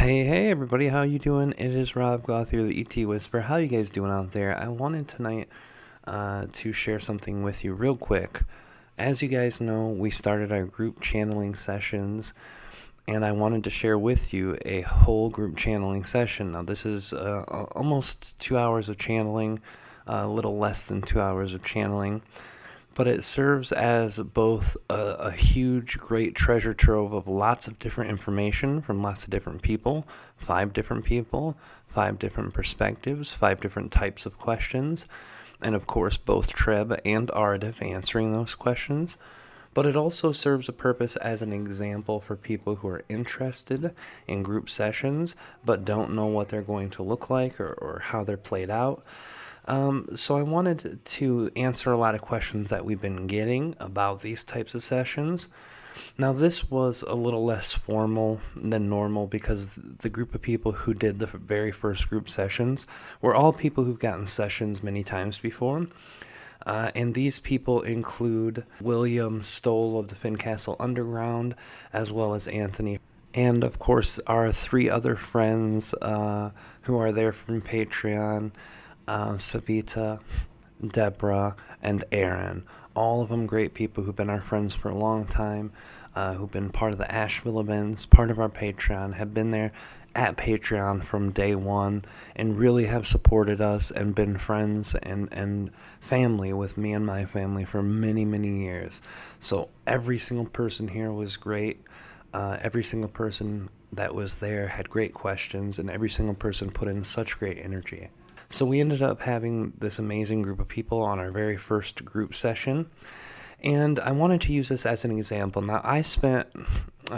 Hey everybody, how you doing? It is Rob Gauthier, the ET Whisperer. How you guys doing out there? I wanted tonight to share something with you real quick. As you guys know, we started our group channeling sessions, and I wanted to share with you a whole group channeling session. Now this is almost 2 hours of channeling, a little less than 2 hours of channeling. But it serves as both a huge, great treasure trove of lots of different information from lots of different people, 5 different people, 5 different perspectives, 5 different types of questions, and of course both Treb and Aridif answering those questions. But it also serves a purpose as an example for people who are interested in group sessions but don't know what they're going to look like or how they're played out. So I wanted to answer a lot of questions that we've been getting about these types of sessions. Now this was a little less formal than normal because the group of people who did the very first group sessions were all people who've gotten sessions many times before. And these people include William Stoll of the Fincastle Underground, as well as Anthony. And of course our 3 other friends who are there from Patreon, Savita, Deborah, and Aaron. All of them great people who've been our friends for a long time, who've been part of the Asheville events, part of our Patreon, have been there at Patreon from day one, and really have supported us and been friends and family with me and my family for many, many years. So every single person here was great. Every single person that was there had great questions, and every single person put in such great energy. So we ended up having this amazing group of people on our very first group session, and I wanted to use this as an example. Now, I spent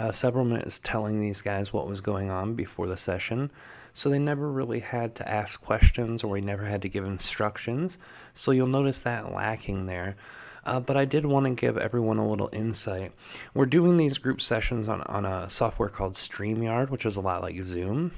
several minutes telling these guys what was going on before the session, so they never really had to ask questions, or we never had to give instructions, so you'll notice that lacking there. But I did want to give everyone a little insight. We're doing these group sessions on a software called StreamYard, which is a lot like Zoom.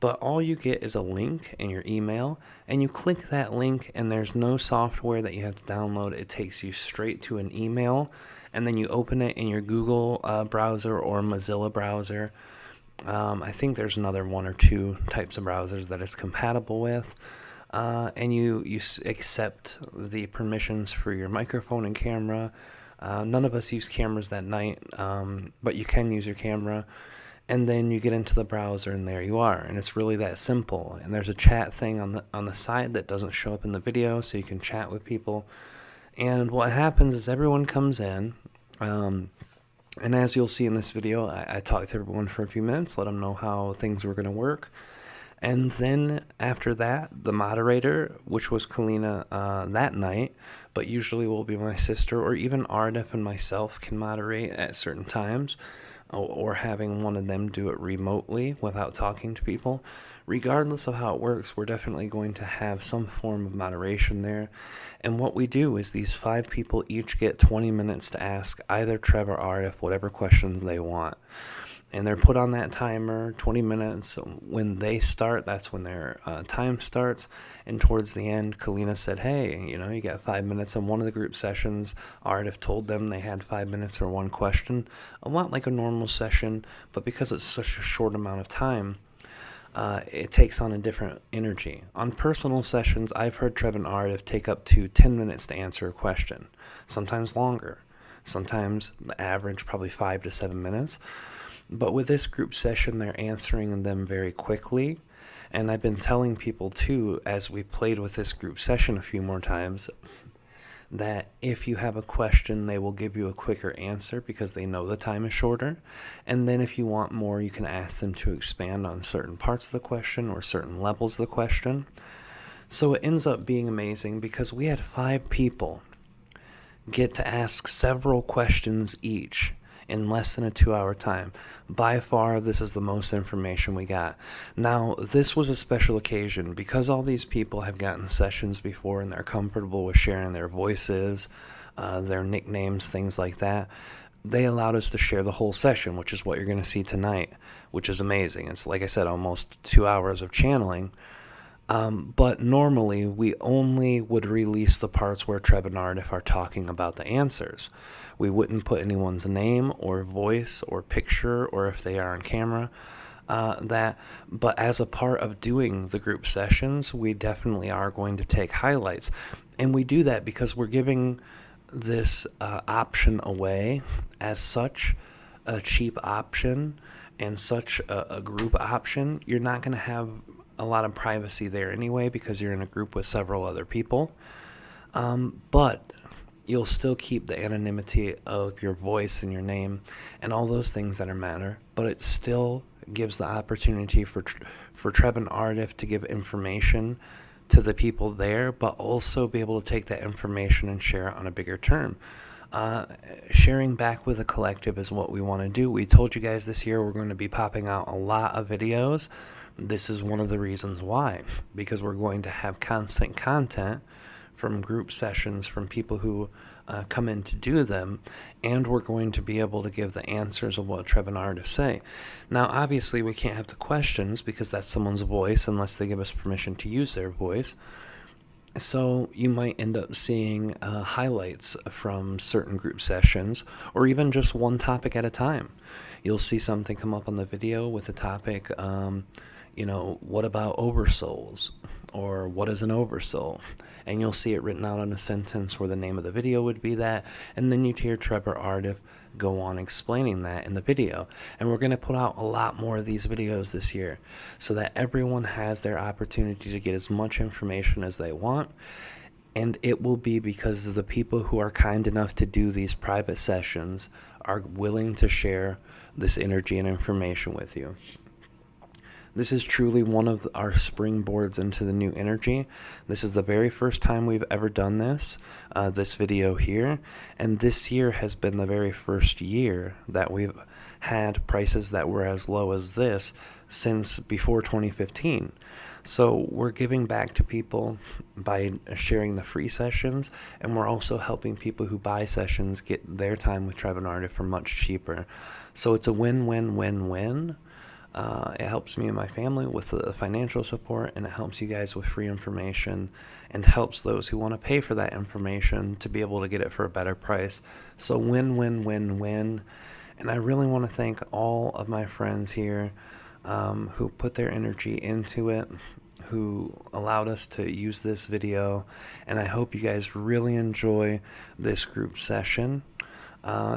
But all you get is a link in your email, and you click that link, and there's no software that you have to download. It takes you straight to an email, and then you open it in your Google browser or Mozilla browser. I think there's another 1 or 2 types of browsers that it's compatible with. And you accept the permissions for your microphone and camera. None of us use cameras that night, but you can use your camera. And then you get into the browser, and there you are. And it's really that simple. And there's a chat thing on the side that doesn't show up in the video, so you can chat with people. And what happens is everyone comes in, and as you'll see in this video, I talked to everyone for a few minutes, let them know how things were going to work. And then after that, the moderator, which was Kalina that night, but usually will be my sister, or even Aridif and myself can moderate at certain times, or having one of them do it remotely without talking to people. Regardless of how it works, we're definitely going to have some form of moderation there. And what we do is these 5 people each get 20 minutes to ask either Trevor or Aridif whatever questions they want. And they're put on that timer, 20 minutes. When they start, that's when their time starts. And towards the end, Kalina said, hey, you got 5 minutes. In one of the group sessions, Aridif told them they had 5 minutes or 1 question. A lot like a normal session, but because it's such a short amount of time, it takes on a different energy. On personal sessions, I've heard Treb and Aridif take up to 10 minutes to answer a question, sometimes longer. Sometimes the average, probably 5 to 7 minutes. But with this group session, they're answering them very quickly. And I've been telling people, too, as we played with this group session a few more times, that if you have a question, they will give you a quicker answer because they know the time is shorter. And then if you want more, you can ask them to expand on certain parts of the question or certain levels of the question. So it ends up being amazing because we had 5 people get to ask several questions each in less than a 2-hour time. By far, this is the most information we got. Now, this was a special occasion because all these people have gotten sessions before and they're comfortable with sharing their voices, their nicknames, things like that. They allowed us to share the whole session, which is what you're going to see tonight, which is amazing. It's, like I said, almost 2 hours of channeling. But normally, we only would release the parts where Treb and Aridif are talking about the answers. We wouldn't put anyone's name or voice or picture or if they are on camera. But as a part of doing the group sessions, we definitely are going to take highlights. And we do that because we're giving this option away as such a cheap option and such a group option. You're not going to have a lot of privacy there anyway because you're in a group with several other people. But you'll still keep the anonymity of your voice and your name and all those things that matter. But it still gives the opportunity for Treb and Aridif to give information to the people there, but also be able to take that information and share it on a bigger term. Sharing back with the collective is what we want to do. We told you guys this year we're going to be popping out a lot of videos. This is one of the reasons why, because we're going to have constant content from group sessions from people who come in to do them, and we're going to be able to give the answers of what Trevor and Aridif say. Now, obviously, we can't have the questions because that's someone's voice unless they give us permission to use their voice. So you might end up seeing highlights from certain group sessions, or even just one topic at a time. You'll see something come up on the video with a topic, what about oversouls? Or what is an oversoul? And you'll see it written out in a sentence where the name of the video would be that, and then you'd hear Trevor Aridif go on explaining that in the video. And we're going to put out a lot more of these videos this year so that everyone has their opportunity to get as much information as they want. And it will be because the people who are kind enough to do these private sessions are willing to share this energy and information with you. This is truly one of our springboards into the new energy. This is the very first time we've ever done this video here. And this year has been the very first year that we've had prices that were as low as this since before 2015. So we're giving back to people by sharing the free sessions, and we're also helping people who buy sessions get their time with Trevor and Narada for much cheaper. So it's a win-win-win-win. It helps me and my family with the financial support, and it helps you guys with free information, and helps those who want to pay for that information to be able to get it for a better price. So win-win-win-win. And I really want to thank all of my friends here who put their energy into it, who allowed us to use this video, and I hope you guys really enjoy this group session.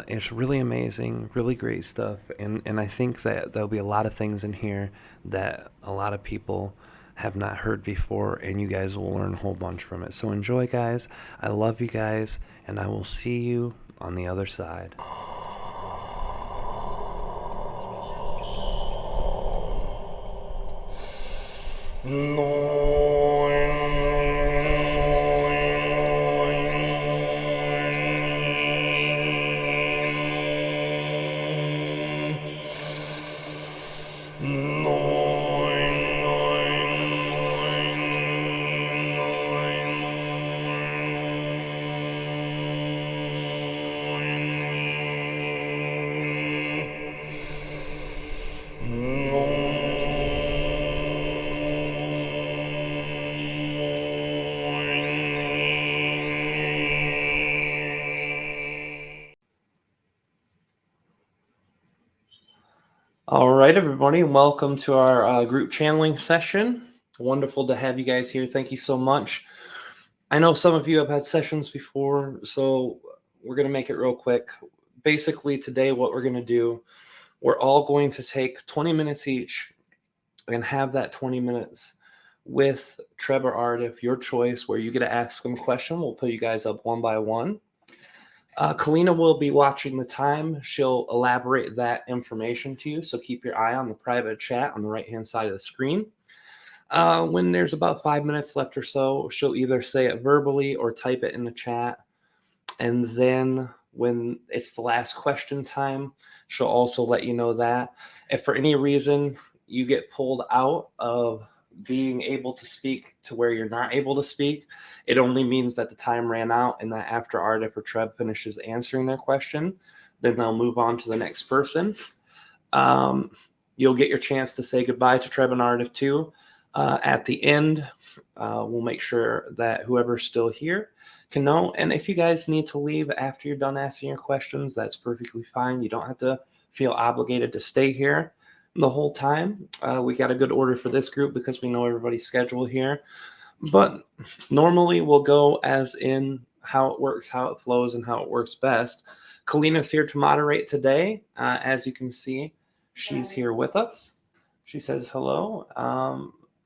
It's really amazing, really great stuff, and I think that there'll be a lot of things in here that a lot of people have not heard before, and you guys will learn a whole bunch from it. So enjoy, guys. I love you guys, and I will see you on the other side. All right, everybody, welcome to our group channeling session. Wonderful to have you guys here. Thank you so much. I know some of you have had sessions before, so we're going to make it real quick. Basically, today what we're going to do, we're all going to take 20 minutes each and have that 20 minutes with Trevor Aridif, your choice, where you get to ask them a question. We'll put you guys up one by one. Kalina will be watching the time. She'll elaborate that information to you, so keep your eye on the private chat on the right-hand side of the screen. When there's about 5 minutes left or so, she'll either say it verbally or type it in the chat. And then when it's the last question time, she'll also let you know that. If for any reason you get pulled out of being able to speak to where you're not able to speak, it only means that the time ran out, and that after Aridif or Treb finishes answering their question, then they'll move on to the next person. You'll get your chance to say goodbye to Treb and Aridif too. At the end, we'll make sure that whoever's still here can know. And if you guys need to leave after you're done asking your questions, that's perfectly fine. You don't have to feel obligated to stay here. the whole time. We got a good order for this group because we know everybody's schedule here. But normally we'll go as in how it works, how it flows, and how it works best. Kalina's here to moderate today. As you can see, she's here with us. She says hello,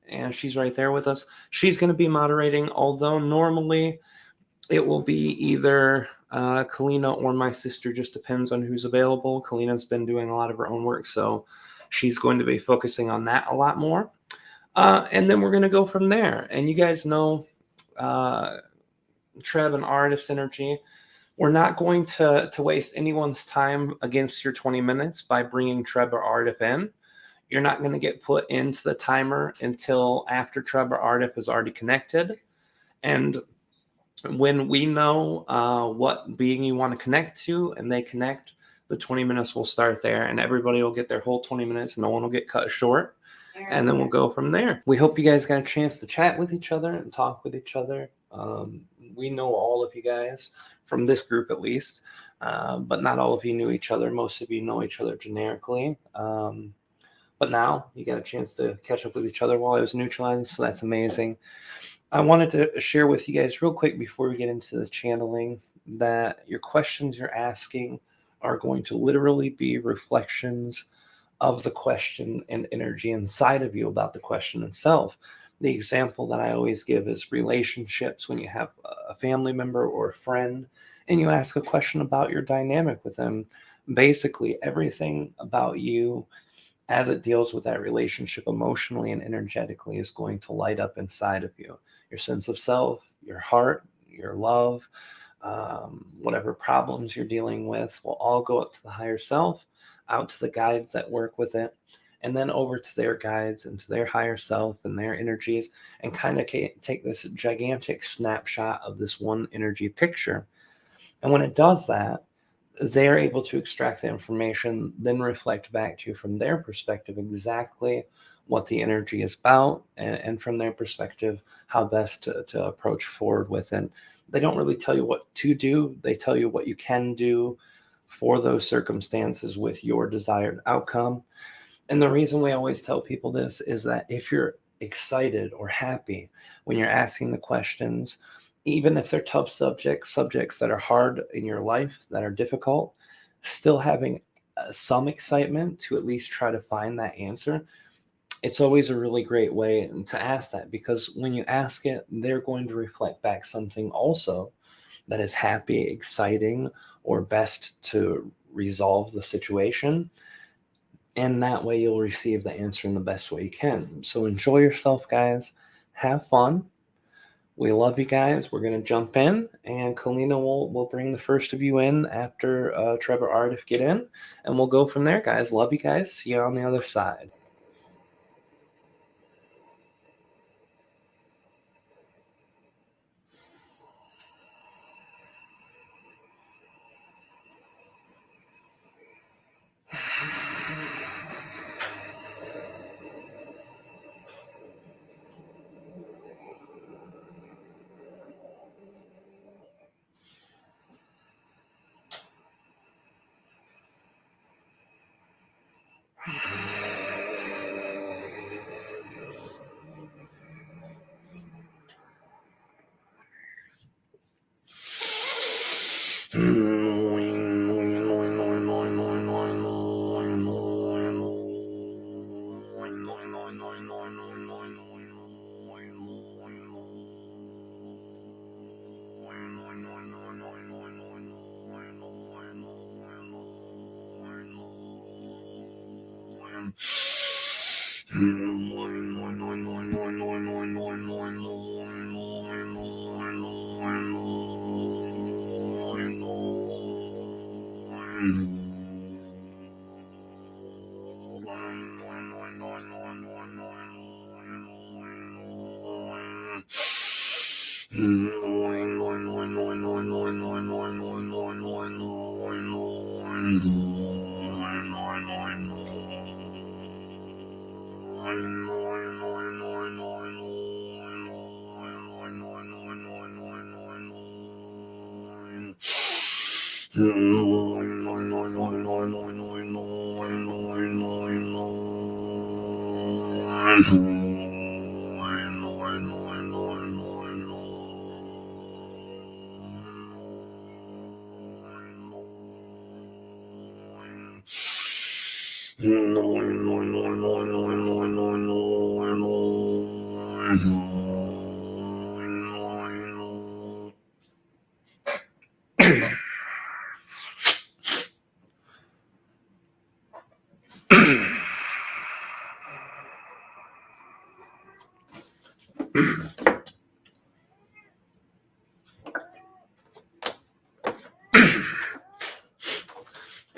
and she's right there with us. She's going to be moderating, although normally it will be either Kalina or my sister, just depends on who's available. Kalina's been doing a lot of her own work, so she's going to be focusing on that a lot more. And then we're going to go from there. And you guys know Treb and Aridif energy. We're not going to waste anyone's time against your 20 minutes by bringing Treb or Aridif in. You're not going to get put into the timer until after Treb or Aridif is already connected. And when we know what being you want to connect to and they connect, the 20 minutes will start there and everybody will get their whole 20 minutes. No one will get cut short. And then we'll go from there. We hope you guys got a chance to chat with each other and talk with each other. We know all of you guys, from this group at least, but not all of you knew each other. Most of you know each other generically. But now you got a chance to catch up with each other while I was neutralizing, so that's amazing. I wanted to share with you guys real quick before we get into the channeling that your questions you're asking are going to literally be reflections of the question and energy inside of you about the question itself. The example that I always give is relationships. When you have a family member or a friend and you ask a question about your dynamic with them, basically everything about you as it deals with that relationship emotionally and energetically is going to light up inside of you. Your sense of self, your heart, your love, whatever problems you're dealing with will all go up to the higher self, out to the guides that work with it, and then over to their guides and to their higher self and their energies, and kind of take this gigantic snapshot of this one energy picture. And when it does that, they're able to extract the information, then reflect back to you from their perspective exactly what the energy is about, and from their perspective, how best to approach forward with it. They don't really tell you what to do. They tell you what you can do for those circumstances with your desired outcome. And the reason we always tell people this is that if you're excited or happy when you're asking the questions, even if they're tough subjects that are hard in your life, that are difficult, still having some excitement to at least try to find that answer, it's always a really great way to ask that, because when you ask it, they're going to reflect back something also that is happy, exciting, or best to resolve the situation. And that way you'll receive the answer in the best way you can. So enjoy yourself, guys. Have fun. We love you guys. We're going to jump in, and Kalina will bring the first of you in after Trevor Aridif get in, and we'll go from there, guys. Love you guys. See you on the other side.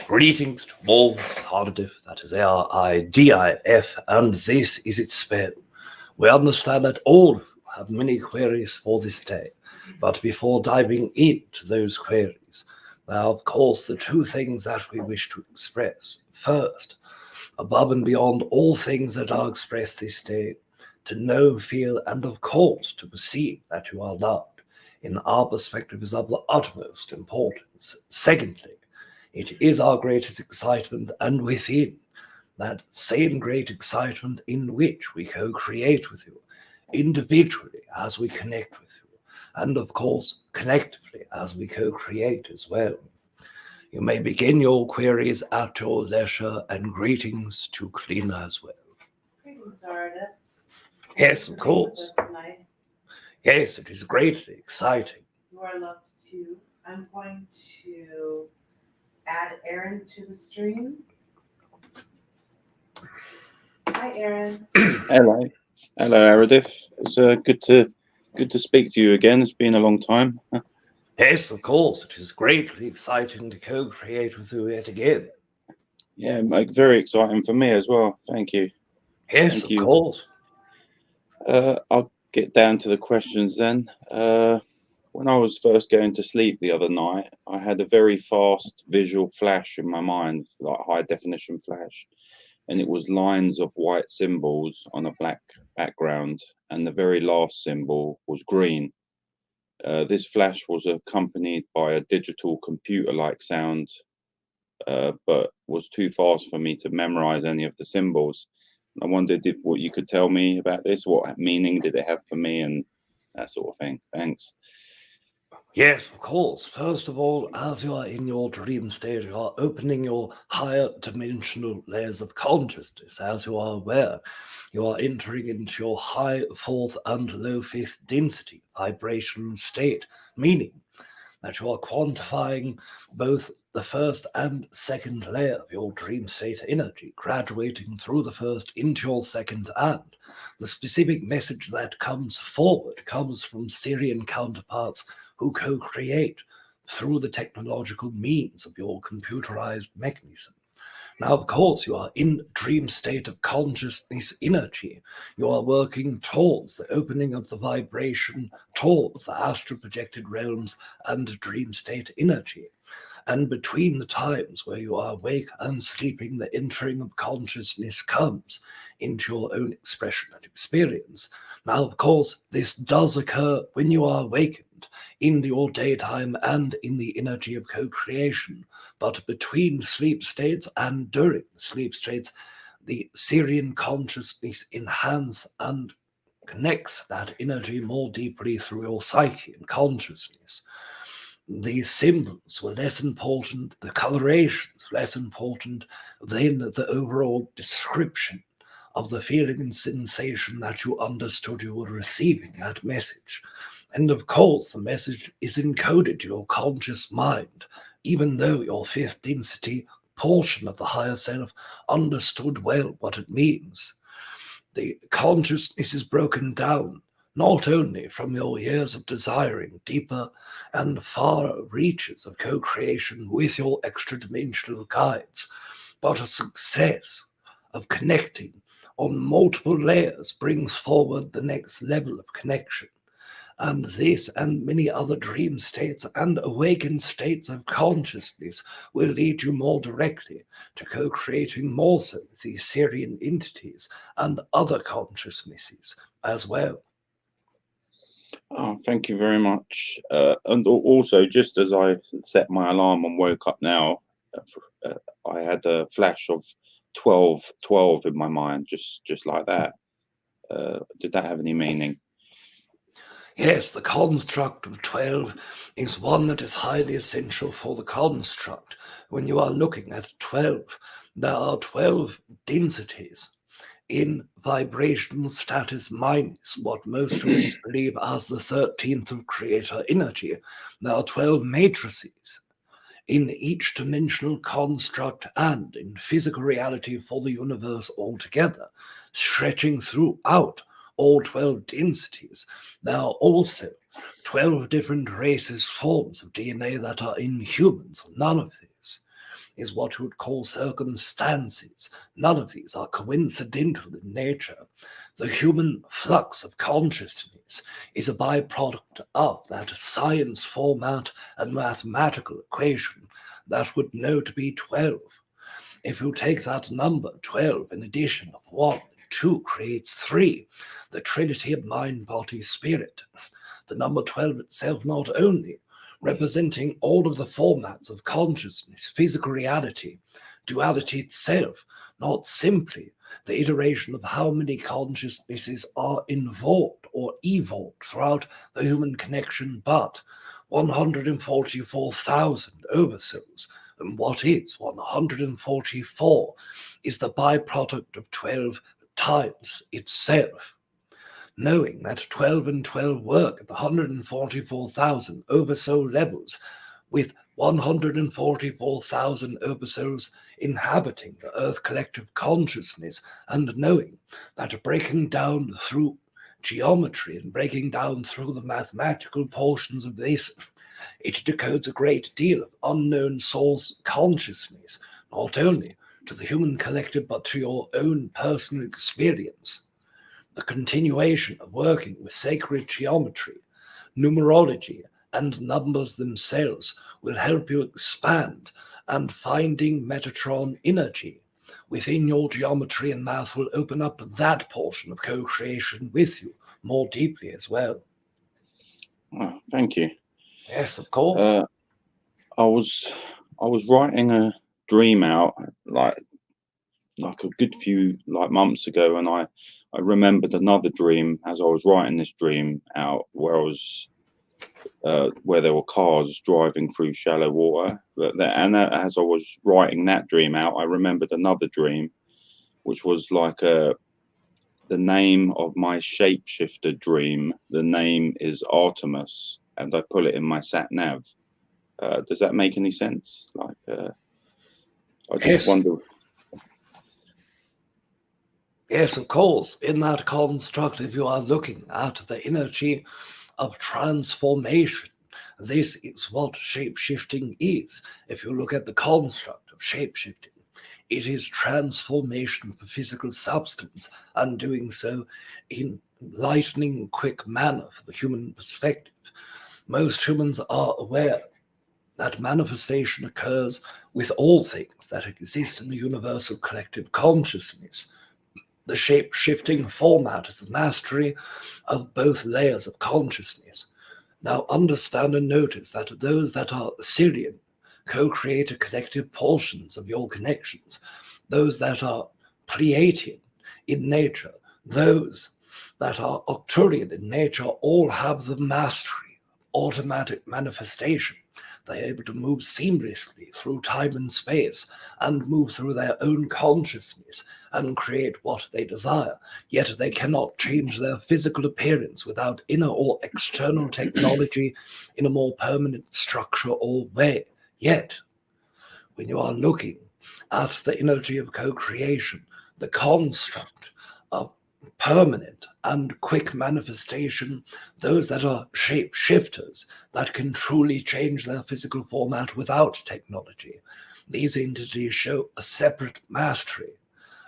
Greetings to all, Aridif, that is Aridif, and this is its spell. We understand that all have many queries for this day, but before diving into those queries, there are of course the two things that we wish to express. First, above and beyond all things that are expressed this day, to know, feel, and of course to perceive that you are loved, in our perspective is of the utmost importance. Secondly, it is our greatest excitement, and within that same great excitement in which we co-create with you, individually as we connect with you, and of course collectively as we co-create as well. You may begin your queries at your leisure, and greetings to Kalina as well. Greetings, Narada. Yes, of course. Yes, it is greatly exciting. You are loved too. I'm going to add Aaron to the stream. Hi, Aaron. Hello, Aridif. It's good to speak to you again. It's been a long time. Yes, of course. It is greatly exciting to co-create with you yet again. Yeah, very exciting for me as well. Thank you. Yes, of course. I'll get down to the questions then. When I was first going to sleep the other night, I had a very fast visual flash in my mind, like high definition flash. And it was lines of white symbols on a black background, and the very last symbol was green. This flash was accompanied by a digital computer-like sound, but was too fast for me to memorize any of the symbols. I wondered what you could tell me about this. What meaning did it have for me, and that sort of thing. Thanks. Yes, of course. First of all, as you are in your dream state, you are opening your higher dimensional layers of consciousness. As you are aware, you are entering into your high fourth and low fifth density vibration state, meaning that you are quantifying both the first and second layer of your dream state energy, graduating through the first into your second, and the specific message that comes forward comes from Syraen counterparts who co-create through the technological means of your computerized mechanism. Now, of course, you are in dream state of consciousness energy. You are working towards the opening of the vibration, towards the astral projected realms and dream state energy. And between the times where you are awake and sleeping, the entering of consciousness comes into your own expression and experience. Now, of course, this does occur when you are awakened in your daytime and in the energy of co-creation. But between sleep states and during sleep states, the Syraen consciousness enhances and connects that energy more deeply through your psyche and consciousness. The symbols were less important, the colorations less important than the overall description of the feeling and sensation that you understood you were receiving that message. And of course, the message is encoded to your conscious mind, even though your fifth density portion of the higher self understood well what it means. The consciousness is broken down not only from your years of desiring deeper and far reaches of co-creation with your extra-dimensional guides, but a success of connecting on multiple layers brings forward the next level of connection. And this and many other dream states and awakened states of consciousness will lead you more directly to co-creating more so with the Syraen entities and other consciousnesses as well. Oh, thank you very much. And also, just as I set my alarm and woke up now, I had a flash of 12 in my mind, just like that. Did that have any meaning? Yes, the construct of 12 is one that is highly essential for the construct. When you are looking at 12, there are 12 densities in vibrational status minus what most humans believe as the 13th of creator energy. There are 12 matrices in each dimensional construct and in physical reality for the universe altogether, stretching throughout all 12 densities. There are also 12 different races, forms of DNA that are in humans. None of this is what you would call circumstances. None of these are coincidental in nature. The human flux of consciousness is a byproduct of that science format and mathematical equation that would know to be 12. If you take that number 12 in addition of 1 and 2 creates 3, the trinity of mind, body, spirit. The number 12 itself not only representing all of the formats of consciousness, physical reality, duality itself, not simply the iteration of how many consciousnesses are involved or evolved throughout the human connection, but 144,000 oversouls. And what is 144 is the byproduct of 12 times itself. Knowing that 12 and 12 work at the 144,000 oversoul levels, with 144,000 oversouls inhabiting the Earth collective consciousness, and knowing that breaking down through geometry and breaking down through the mathematical portions of this, it decodes a great deal of unknown source consciousness, not only to the human collective but to your own personal experience. The continuation of working with sacred geometry, numerology, and numbers themselves will help you expand, and finding Metatron energy within your geometry and math will open up that portion of co-creation with you more deeply as well. Oh, thank you. Yes, of course. I was writing a dream out like a good few months ago, and I remembered another dream as I was writing this dream out, where I was where there were cars driving through shallow water. As I was writing that dream out, I remembered another dream, which was the name of my shapeshifter dream. The name is Artemis, and I put it in my sat nav. Does that make any sense? I just wonder. Yes, of course. In that construct, if you are looking at the energy of transformation, this is what shape-shifting is. If you look at the construct of shape-shifting, it is transformation of a physical substance, and doing so in lightning quick manner for the human perspective. Most humans are aware that manifestation occurs with all things that exist in the universal collective consciousness. The shape-shifting format is the mastery of both layers of consciousness. Now understand and notice that those that are Syraen co-create collective portions of your connections. Those that are Pleaidian in nature, those that are Arcturian in nature, all have the mastery, automatic manifestation. They're able to move seamlessly through time and space and move through their own consciousness and create what they desire. Yet they cannot change their physical appearance without inner or external technology in a more permanent structure or way. Yet, when you are looking at the energy of co-creation, the construct of permanent and quick manifestation, those that are shape-shifters that can truly change their physical format without technology, these entities show a separate mastery,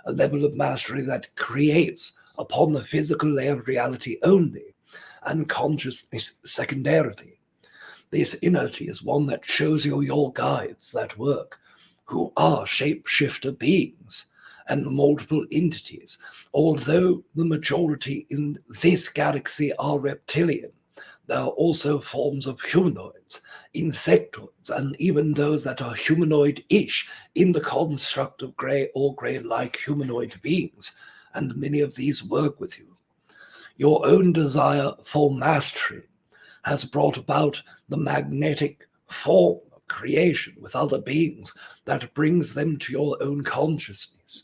a level of mastery that creates upon the physical layer of reality only, and consciousness secondarily. This energy is one that shows you your guides that work, who are shape-shifter beings and multiple entities. Although the majority in this galaxy are reptilian, there are also forms of humanoids, insectoids, and even those that are humanoid-ish in the construct of grey or grey-like humanoid beings, and many of these work with you. Your own desire for mastery has brought about the magnetic form of creation with other beings that brings them to your own consciousness.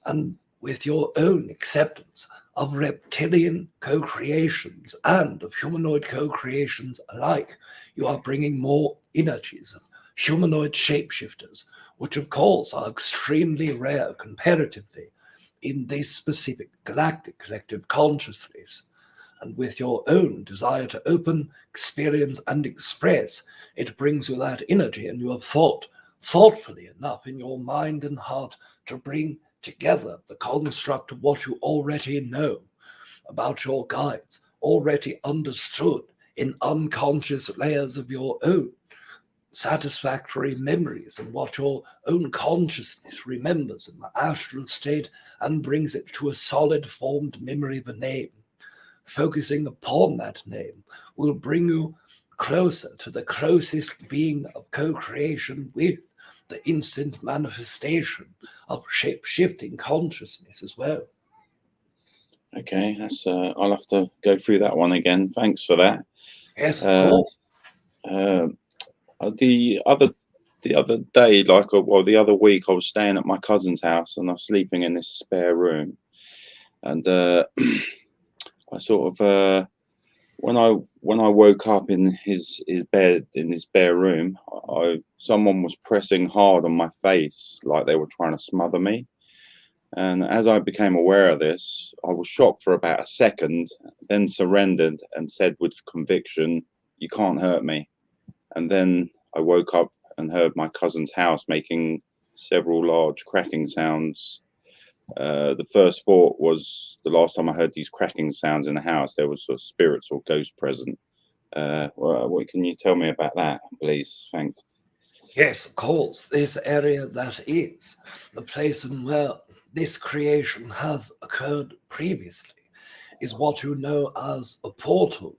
And with your own acceptance of reptilian co-creations and of humanoid co-creations alike, you are bringing more energies of humanoid shapeshifters, which of course are extremely rare comparatively in this specific galactic collective consciousness. And with your own desire to open, experience, and express, it brings you that energy, and you have thought thoughtfully enough in your mind and heart to bring together the construct of what you already know about your guides, already understood in unconscious layers of your own satisfactory memories, and what your own consciousness remembers in the astral state and brings it to a solid formed memory of a name. Focusing upon that name will bring you closer to the closest being of co-creation with the instant manifestation of shape-shifting consciousness as well. Okay, that's I'll have to go through that one again. Thanks for that. Yes, of course. The other day, the other week, I was staying at my cousin's house and I was sleeping in this spare room, and I sort of when I woke up in his bed in his spare room, someone was pressing hard on my face like they were trying to smother me. And as I became aware of this, I was shocked for about a second, then surrendered and said with conviction, "You can't hurt me." And then I woke up and heard my cousin's house making several large cracking sounds. The first thought was, the last time I heard these cracking sounds in the house, there was a spirits or ghost present. What can you tell me about that, please? Thanks. Yes, of course. This area that is the place in where this creation has occurred previously is what you know as a portal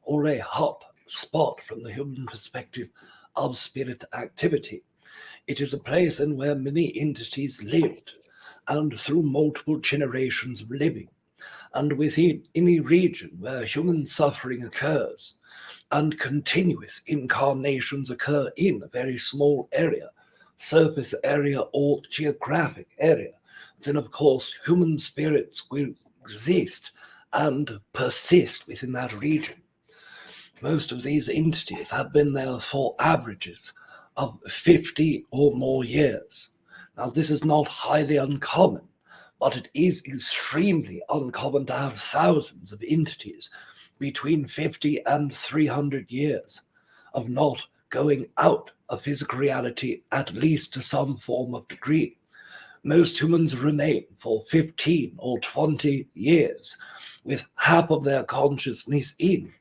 or a hot spot from the human perspective of spirit activity. It is a place in where many entities lived, and through multiple generations of living, and within any region where human suffering occurs, and continuous incarnations occur in a very small area, surface area or geographic area, then of course human spirits will exist and persist within that region. Most of these entities have been there for averages of 50 or more years. Now, this is not highly uncommon, but it is extremely uncommon to have thousands of entities between 50 and 300 years of not going out of physical reality, at least to some form of degree. Most humans remain for 15 or 20 years with half of their consciousness in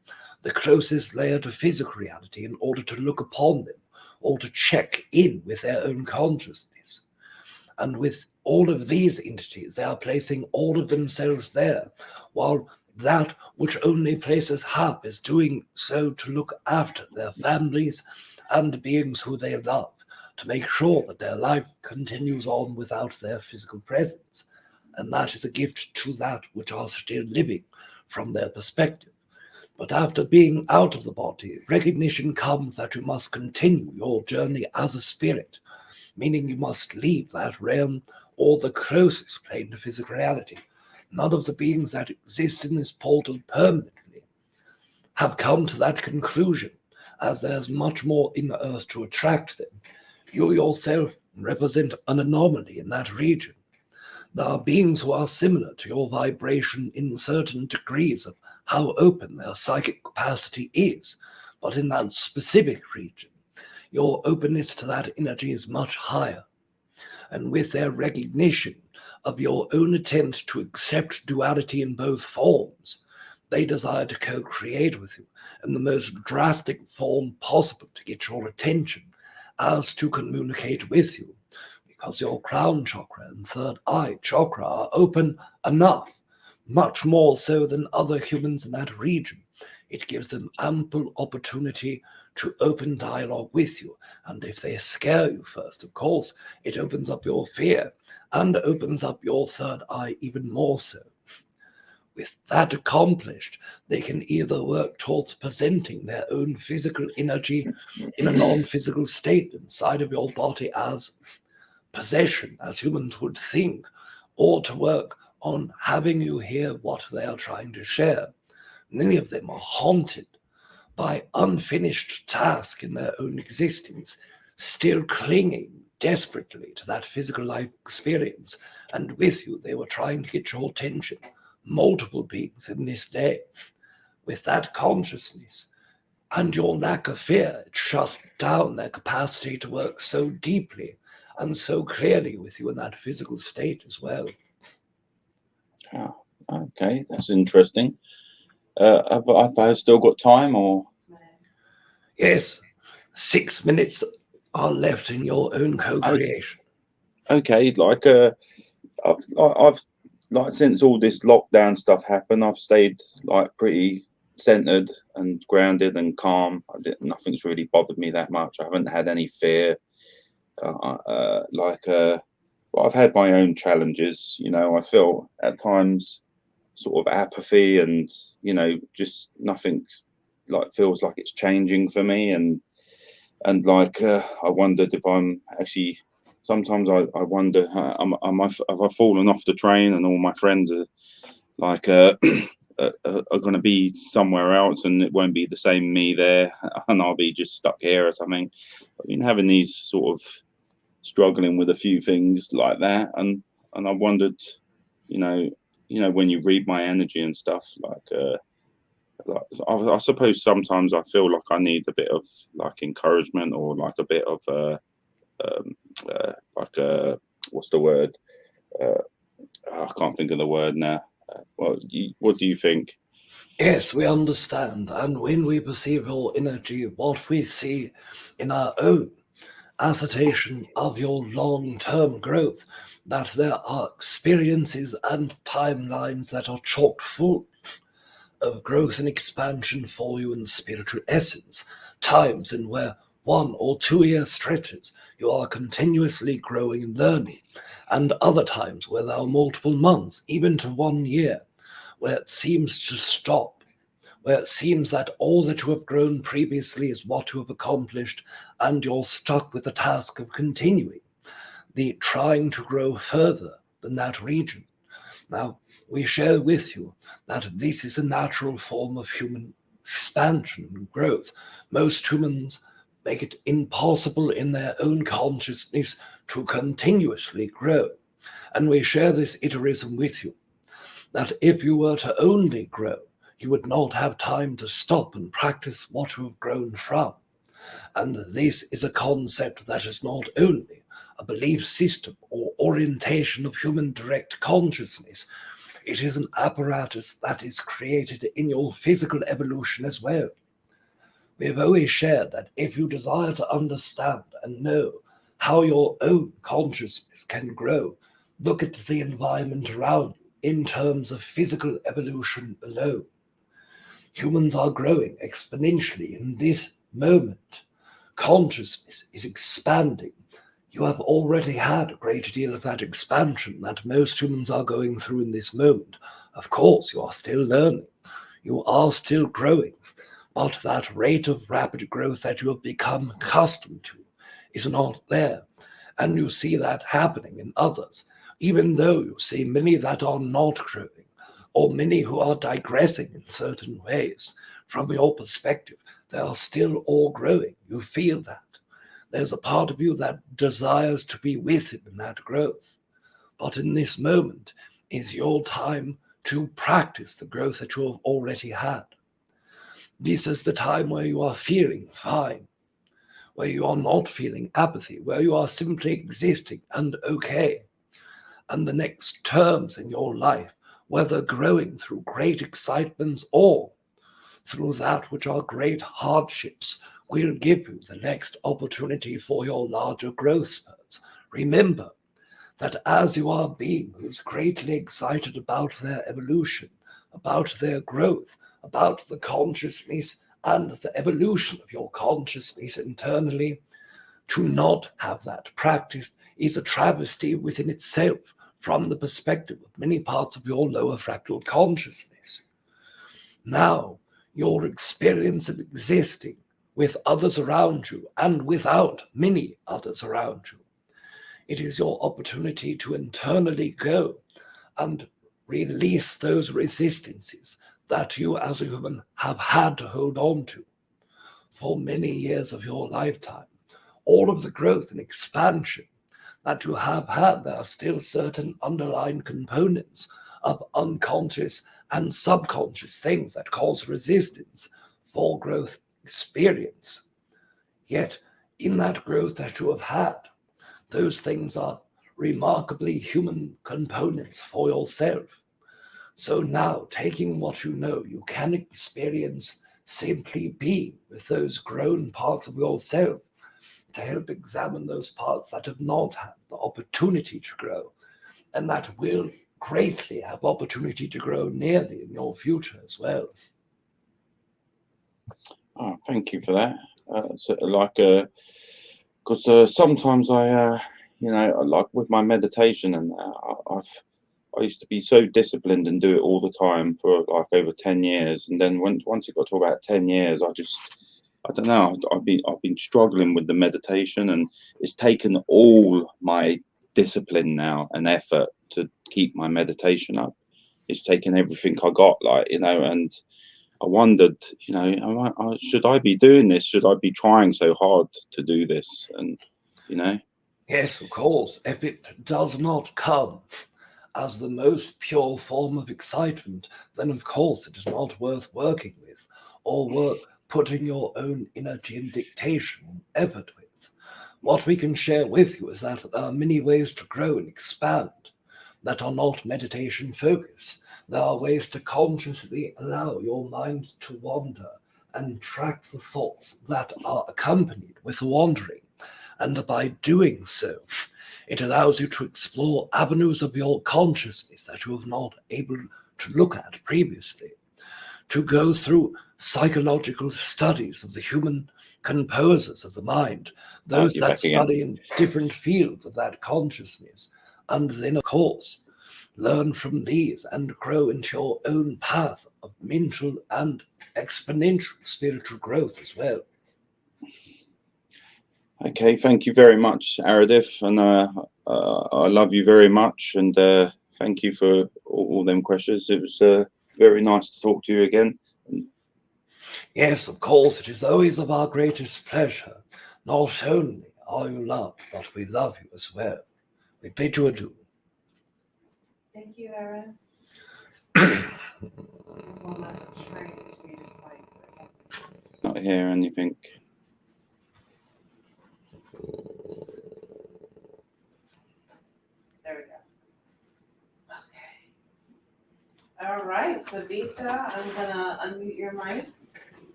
the closest layer to physical reality in order to look upon them or to check in with their own consciousness. And with all of these entities, they are placing all of themselves there, while that which only places half is doing so to look after their families and beings who they love, to make sure that their life continues on without their physical presence. And that is a gift to that which are still living from their perspective. But after being out of the body, recognition comes that you must continue your journey as a spirit, meaning you must leave that realm or the closest plane to physical reality. None of the beings that exist in this portal permanently have come to that conclusion, as there's much more in the earth to attract them. You yourself represent an anomaly in that region. There are beings who are similar to your vibration in certain degrees of how open their psychic capacity is, but in that specific region, your openness to that energy is much higher. And with their recognition of your own attempt to accept duality in both forms, they desire to co-create with you in the most drastic form possible to get your attention, as to communicate with you, because your crown chakra and third eye chakra are open enough, much more so than other humans in that region. It gives them ample opportunity to open dialogue with you. And if they scare you first, of course, it opens up your fear and opens up your third eye even more so. With that accomplished, they can either work towards presenting their own physical energy in a non-physical state inside of your body as possession, as humans would think, or to work on having you hear what they are trying to share. Many of them are haunted by unfinished tasks in their own existence, still clinging desperately to that physical life experience. And with you, they were trying to get your attention. Multiple beings in this day. With that consciousness and your lack of fear, it shut down their capacity to work so deeply and so clearly with you in that physical state as well. Oh, okay, that's interesting. Have I still got time, or? Yes, 6 minutes are left in your own co-creation. Okay, like I've like since all this lockdown stuff happened, I've stayed like pretty centered and grounded and calm. Nothing's really bothered me that much. I haven't had any fear. Well, I've had my own challenges. You know, I feel at times sort of apathy, and you know, just nothing like feels like it's changing for me, and like I wondered if I'm actually. Sometimes I wonder, have I fallen off the train, and all my friends are like are going to be somewhere else, and it won't be the same me there, and I'll be just stuck here or something. I've been having these sort of struggling with a few things like that, and I wondered, you know, when you read my energy and stuff, I suppose sometimes I feel like I need a bit of like encouragement, or like a bit of what's the word? I can't think of the word now. What do you think? Yes, we understand. And when we perceive your energy, what we see in our own assertion of your long-term growth, that there are experiences and timelines that are chock full of growth and expansion for you in spiritual essence, times in where 1 or 2 year stretches you are continuously growing and learning, and other times where there are multiple months, even to 1 year, where it seems to stop, where it seems that all that you have grown previously is what you have accomplished, and you're stuck with the task of continuing, the trying to grow further than that region. Now, we share with you that this is a natural form of human expansion and growth. Most humans make it impossible in their own consciousness to continuously grow. And we share this iterism with you, that if you were to only grow, you would not have time to stop and practice what you have grown from. And this is a concept that is not only a belief system or orientation of human direct consciousness, it is an apparatus that is created in your physical evolution as well. We have always shared that if you desire to understand and know how your own consciousness can grow, look at the environment around you in terms of physical evolution alone. Humans are growing exponentially in this moment. Consciousness is expanding. You have already had a great deal of that expansion that most humans are going through in this moment. Of course, you are still learning. You are still growing. But that rate of rapid growth that you have become accustomed to is not there. And you see that happening in others, even though you see many that are not growing, or many who are digressing in certain ways. From your perspective, they are still all growing. You feel that. There's a part of you that desires to be with him in that growth. But in this moment is your time to practice the growth that you have already had. This is the time where you are feeling fine, where you are not feeling apathy, where you are simply existing and okay. And the next terms in your life, whether growing through great excitements or through that which are great hardships, will give you the next opportunity for your larger growth spurts. Remember that as you are beings greatly excited about their evolution, about their growth, about the consciousness and the evolution of your consciousness internally, to not have that practiced is a travesty within itself, from the perspective of many parts of your lower fractal consciousness. Now, your experience of existing with others around you and without many others around you, it is your opportunity to internally go and release those resistances that you as a human have had to hold on to for many years of your lifetime. All of the growth and expansion that you have had, there are still certain underlying components of unconscious and subconscious things that cause resistance for growth experience. Yet, in that growth that you have had, those things are remarkably human components for yourself. So now, taking what you know, you can experience simply being with those grown parts of yourself to help examine those parts that have not had the opportunity to grow and that will greatly have opportunity to grow nearly in your future as well. Oh, thank you for that. Because sometimes I like with my meditation, and I used to be so disciplined and do it all the time for like over 10 years, and then once it got to about 10 years, I don't know. I've been struggling with the meditation, and it's taken all my discipline now and effort to keep my meditation up. It's taken everything I got, and I wondered, should I be doing this? Should I be trying so hard to do this? And Yes, of course. If it does not come as the most pure form of excitement, then of course it is not worth working with or putting your own energy and dictation and effort with. What we can share with you is that there are many ways to grow and expand that are not meditation focused. There are ways to consciously allow your mind to wander and track the thoughts that are accompanied with wandering. And by doing so, it allows you to explore avenues of your consciousness that you have not able to look at previously, to go through psychological studies of the human composers of the mind, those that study in different fields of that consciousness, and then, of course, learn from these and grow into your own path of mental and exponential spiritual growth as well. Okay, thank you very much, Aridif, and I love you very much, and thank you for all them questions. It was very nice to talk to you again. Yes, of course, it is always of our greatest pleasure. Not only are you loved, but we love you as well. We bid you adieu. Thank you, Aaron. Not hear anything. There we go. Okay. All right, so Vita, I'm gonna unmute your mic.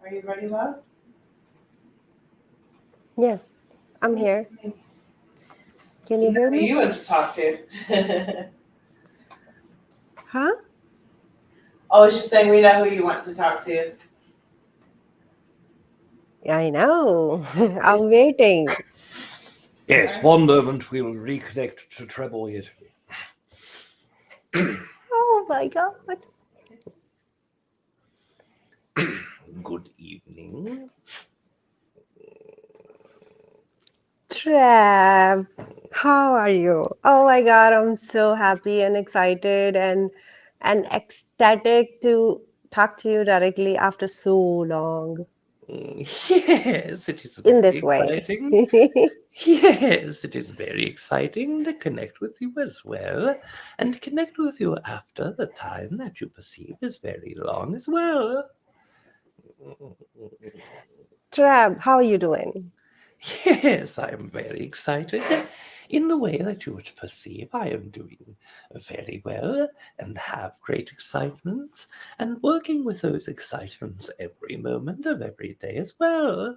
Are you ready, love? Yes, I'm here. Can you hear me? You want to talk to? Huh? I was just saying we know who you want to talk to. I know. I'm waiting. Yes, one moment we will reconnect to Treb Bor Yit NE. Oh my God. Good evening. Treb, how are you? Oh my God, I'm so happy and excited and ecstatic to talk to you directly after so long. Yes, it is In very this way. exciting. Yes, it is very exciting to connect with you as well, and to connect with you after the time that you perceive is very long as well. Treb, how are you doing? Yes, I am very excited. In the way that you would perceive, I am doing very well and have great excitements, and working with those excitements every moment of every day as well.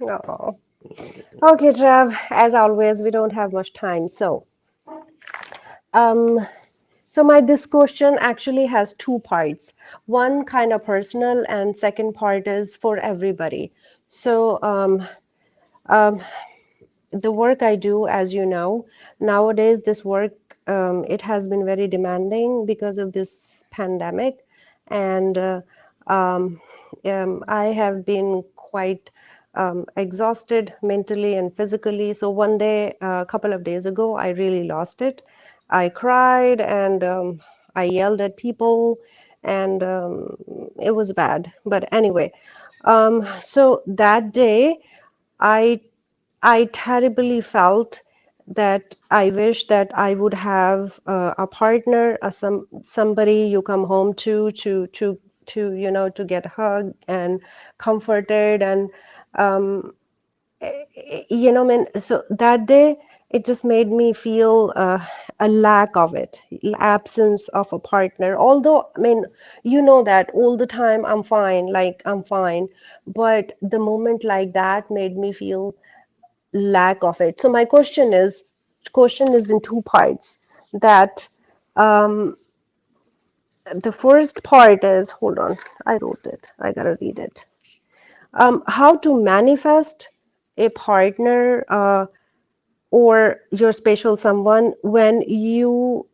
Oh. Okay, Treb, as always, we don't have much time. So this question actually has two parts. One kind of personal and second part is for everybody. So the work I do, as you know, nowadays this work, it has been very demanding because of this pandemic, and um, I have been quite exhausted mentally and physically. So one day, a couple of days ago, I really lost it. I cried and I yelled at people, and it was bad. But anyway, so that day, I I terribly felt that I wish that I would have a partner, somebody you come home to to get hugged and comforted, and um, man. So that day it just made me feel a lack of it, absence of a partner. Although, I mean, that all the time I'm fine, like I'm fine, but the moment like that made me feel lack of it. So my question is in two parts. That um, the first part is, hold on, I wrote it. I gotta read it. How to manifest a partner or your special someone when you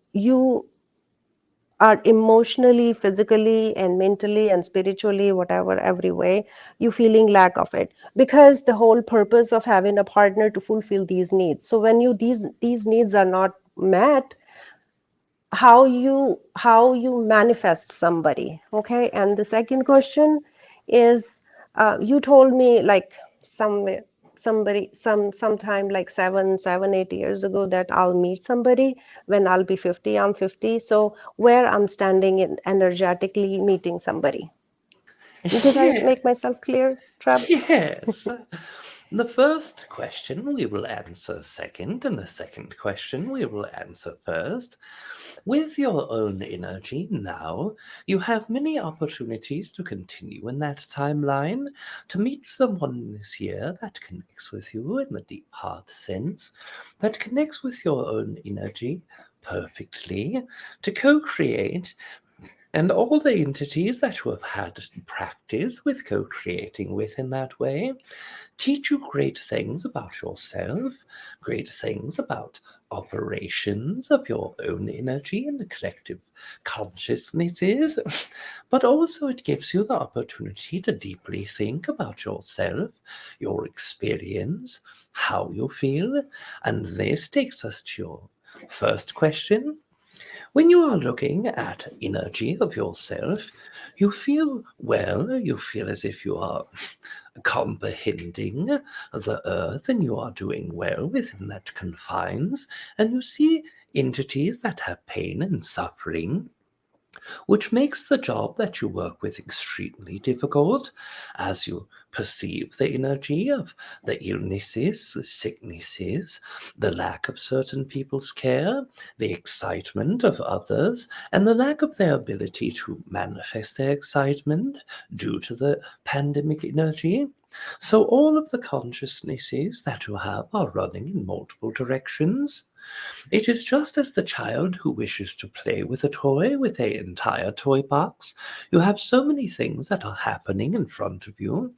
are emotionally, physically, and mentally and spiritually, whatever, every way, you feeling lack of it. Because the whole purpose of having a partner to fulfill these needs. So when these needs are not met, how you manifest somebody. Okay. And the second question is, you told me like sometime like 7, 8 years ago that I'll meet somebody when I'll be 50. I'm 50. So where I'm standing in energetically meeting somebody. Did I Yeah. make myself clear, Treb? Yes. The first question we will answer second, and the second question we will answer first. With your own energy now, you have many opportunities to continue in that timeline, to meet someone this year that connects with you in the deep heart sense, that connects with your own energy perfectly, to co-create, and all the entities that you have had practice with co-creating with in that way teach you great things about yourself, great things about operations of your own energy and the collective consciousnesses, but also it gives you the opportunity to deeply think about yourself, your experience, how you feel, and this takes us to your first question. When you are looking at energy of yourself, you feel well, you feel as if you are comprehending the earth and you are doing well within that confines, and you see entities that have pain and suffering, which makes the job that you work with extremely difficult as you perceive the energy of the illnesses, the sicknesses, the lack of certain people's care, the excitement of others, and the lack of their ability to manifest their excitement due to the pandemic energy. So all of the consciousnesses that you have are running in multiple directions. It is just as the child who wishes to play with a toy with an entire toy box. You have so many things that are happening in front of you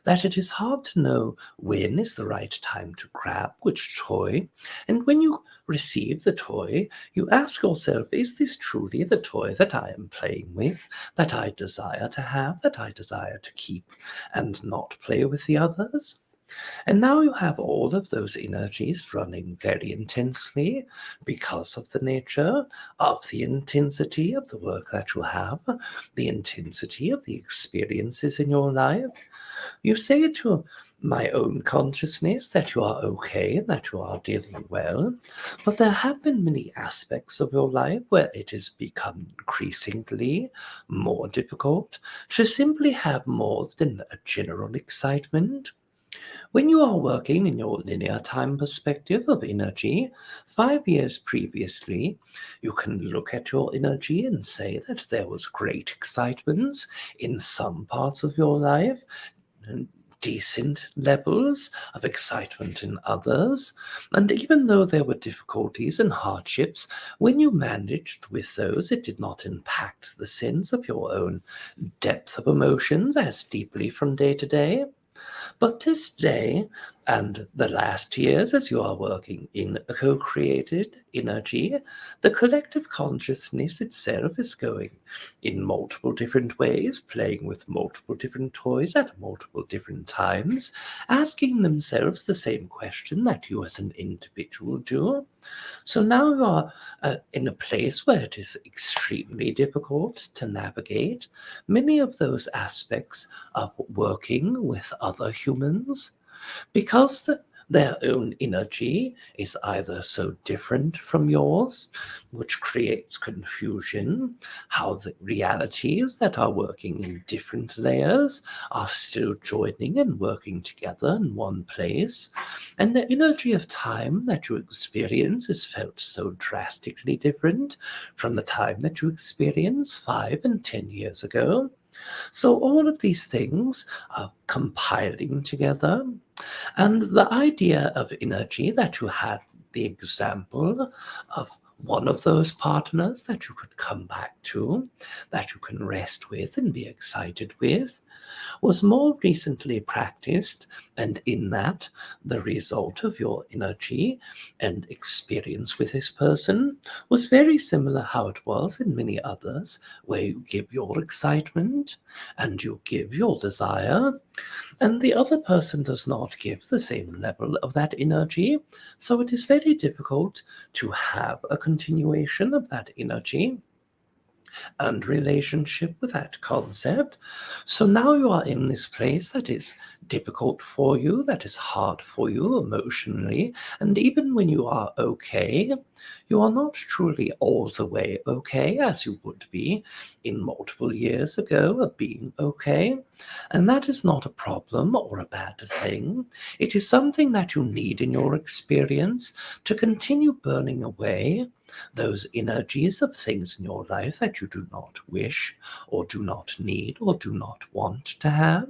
that it is hard to know when is the right time to grab which toy. And when you receive the toy, you ask yourself, is this truly the toy that I am playing with, that I desire to have, that I desire to keep and not play with the others? And now you have all of those energies running very intensely because of the nature of the intensity of the work that you have, the intensity of the experiences in your life. You say to my own consciousness that you are okay and that you are dealing well, but there have been many aspects of your life where it has become increasingly more difficult to simply have more than a general excitement. When you are working in your linear time perspective of energy, 5 years previously, you can look at your energy and say that there was great excitement in some parts of your life, and decent levels of excitement in others. And even though there were difficulties and hardships, when you managed with those, it did not impact the sense of your own depth of emotions as deeply from day to day. But this day, And the last years, as you are working in a co-created energy, the collective consciousness itself is going in multiple different ways, playing with multiple different toys at multiple different times, asking themselves the same question that you as an individual do. So now you are in a place where it is extremely difficult to navigate many of those aspects of working with other humans, because their own energy is either so different from yours, which creates confusion, how the realities that are working in different layers are still joining and working together in one place, and the energy of time that you experience is felt so drastically different from the time that you experienced 5 and 10 years ago. So all of these things are compiling together, and the idea of energy that you had, the example of one of those partners that you could come back to, that you can rest with and be excited with, was more recently practiced, and in that, the result of your energy and experience with this person was very similar how it was in many others, where you give your excitement and you give your desire, and the other person does not give the same level of that energy, so it is very difficult to have a continuation of that energy and relationship with that concept. So now you are in this place that is difficult for you, that is hard for you emotionally, and even when you are okay, you are not truly all the way okay as you would be in multiple years ago of being okay. And that is not a problem or a bad thing. It is something that you need in your experience to continue burning away those energies of things in your life that you do not wish or do not need or do not want to have.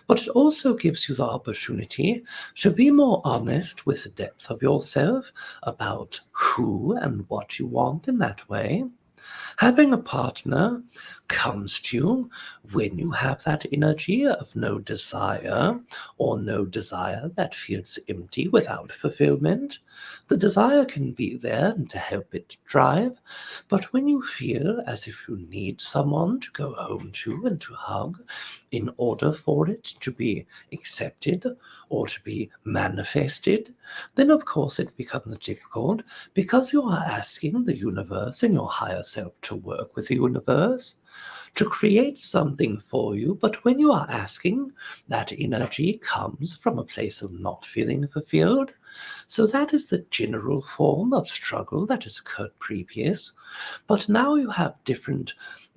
But it also gives you the opportunity to be more honest with the depth of yourself about who and what you want in that way. Having a partner comes to you when you have that energy of no desire, or no desire that feels empty without fulfillment. The desire can be there and to help it drive, but when you feel as if you need someone to go home to and to hug in order for it to be accepted or to be manifested, then of course it becomes difficult, because you are asking the universe and your higher self to work with the universe to create something for you. But when you are asking, that energy comes from a place of not feeling fulfilled. So that is the general form of struggle that has occurred previous. But now you have different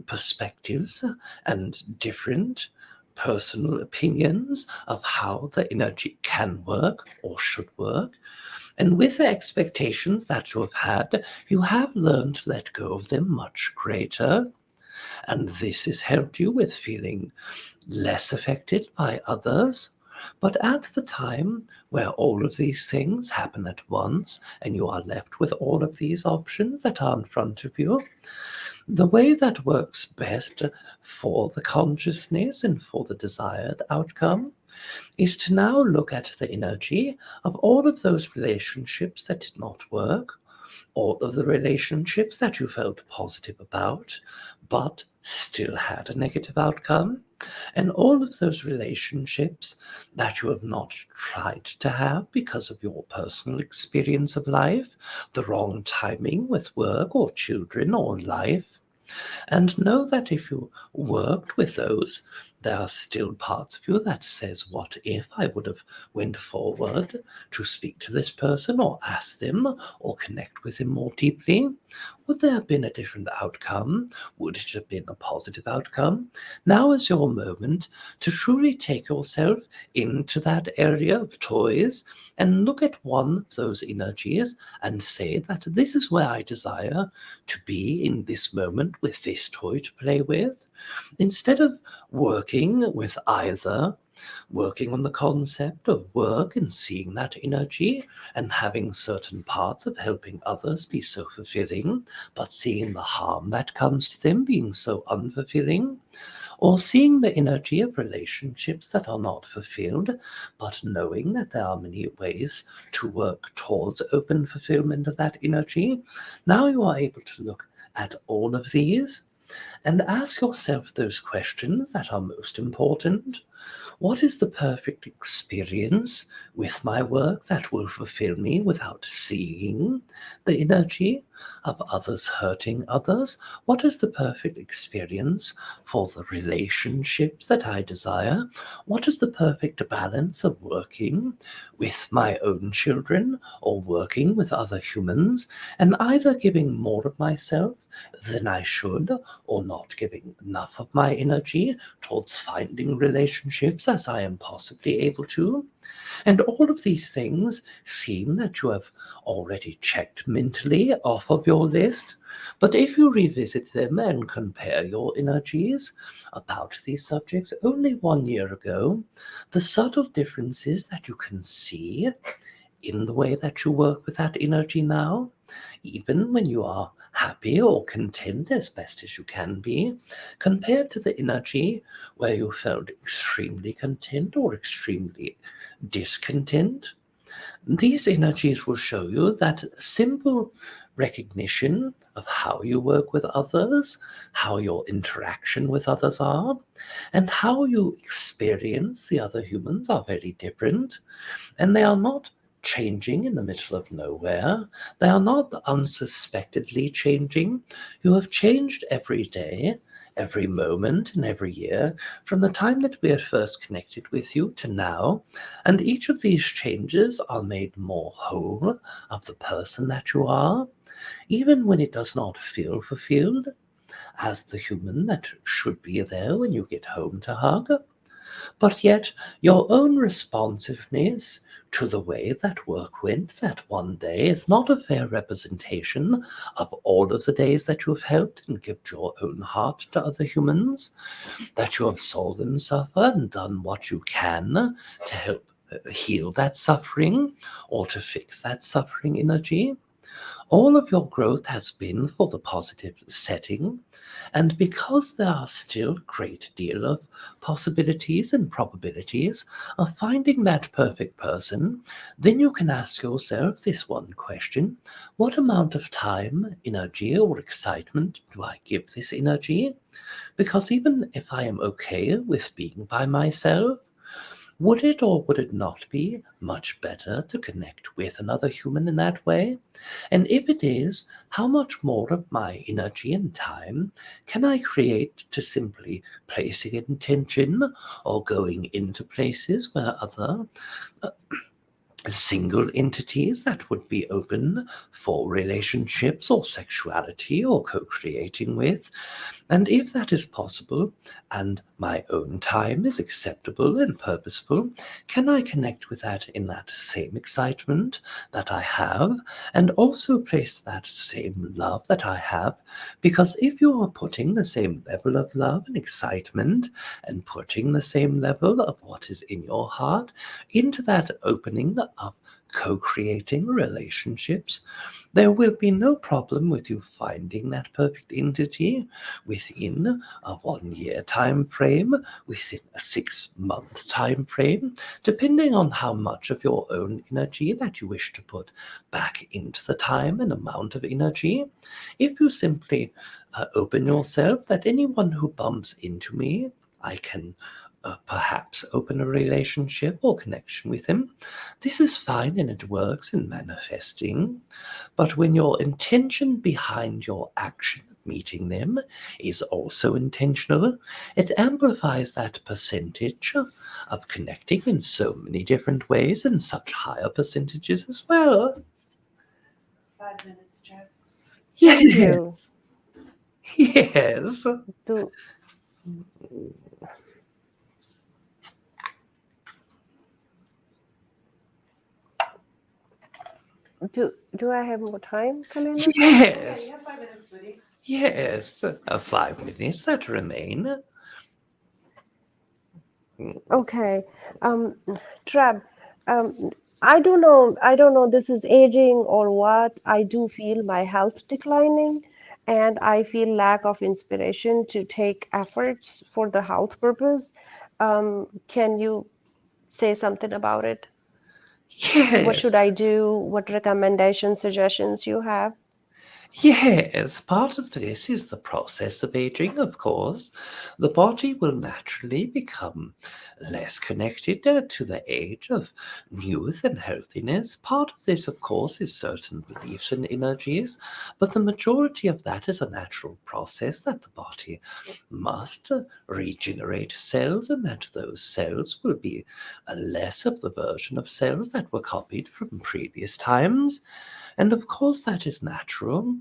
perspectives and different personal opinions of how the energy can work or should work. And with the expectations that you have had, you have learned to let go of them much greater. And this has helped you with feeling less affected by others. But at the time where all of these things happen at once and you are left with all of these options that are in front of you, the way that works best for the consciousness and for the desired outcome is to now look at the energy of all of those relationships that did not work, all of the relationships that you felt positive about, but still had a negative outcome, and all of those relationships that you have not tried to have because of your personal experience of life, the wrong timing with work or children or life. And know that if you worked with those, there are still parts of you that says, what if I would have went forward to speak to this person or ask them or connect with him more deeply? Would there have been a different outcome? Would it have been a positive outcome? Now is your moment to truly take yourself into that area of toys and look at one of those energies and say that this is where I desire to be in this moment with this toy to play with. Instead of working with either, working on the concept of work and seeing that energy and having certain parts of helping others be so fulfilling, but seeing the harm that comes to them being so unfulfilling, or seeing the energy of relationships that are not fulfilled, but knowing that there are many ways to work towards open fulfillment of that energy. Now you are able to look at all of these and ask yourself those questions that are most important. What is the perfect experience with my work that will fulfill me without seeing the energy of others hurting others? What is the perfect experience for the relationships that I desire? What is the perfect balance of working with my own children or working with other humans and either giving more of myself than I should or not giving enough of my energy towards finding relationships as I am possibly able to? And all of these things seem that you have already checked mentally off of your list. But if you revisit them and compare your energies about these subjects only 1 year ago, the subtle differences that you can see in the way that you work with that energy now, even when you are happy or content as best as you can be, compared to the energy where you felt extremely content or extremely discontent. These energies will show you that simple recognition of how you work with others, how your interaction with others are, and how you experience the other humans are very different, and they are not changing in the middle of nowhere. They are not unsuspectedly changing. You have changed every day, every moment, and every year from the time that we had first connected with you to now, and each of these changes are made more whole of the person that you are, even when it does not feel fulfilled as the human that should be there when you get home to hug. But yet your own responsiveness to the way that work went that one day is not a fair representation of all of the days that you have helped and given your own heart to other humans, that you have saw them suffer and done what you can to help heal that suffering or to fix that suffering energy. All of your growth has been for the positive setting, and because there are still a great deal of possibilities and probabilities of finding that perfect person, then you can ask yourself this one question: what amount of time, energy, or excitement do I give this energy? Because even if I am okay with being by myself, would it or would it not be much better to connect with another human in that way? And if it is, how much more of my energy and time can I create to simply placing intention or going into places where other single entities that would be open for relationships or sexuality or co-creating with? And if that is possible, and my own time is acceptable and purposeful, can I connect with that in that same excitement that I have, and also place that same love that I have? Because if you are putting the same level of love and excitement and putting the same level of what is in your heart into that opening of co-creating relationships, there will be no problem with you finding that perfect entity within a 1 year time frame, within a 6 month time frame, depending on how much of your own energy that you wish to put back into the time and amount of energy. If you simply open yourself that anyone who bumps into me, I can perhaps open a relationship or connection with him. This is fine and it works in manifesting. But when your intention behind your action of meeting them is also intentional, it amplifies that percentage of connecting in so many different ways and such higher percentages as well. 5 minutes, Treb. Thank Yes. you. Yes. Do do I have more time, Kalina? Yeah, Yes. you have 5 minutes, sweetie. Yes. 5 minutes that remain. Okay. Treb, um, I don't know this is aging or what. I do feel my health declining, and I feel lack of inspiration to take efforts for the health purpose. Can you say something about it? What Yes, should I do? What recommendations, suggestions you have? yes, part of this is the process of aging, of course. The body will naturally become less connected to the age of youth and healthiness. Part of this, of course, is certain beliefs and energies, but the majority of that is a natural process that the body must regenerate cells, and that those cells will be less of the version of cells that were copied from previous times. And of course, that is natural,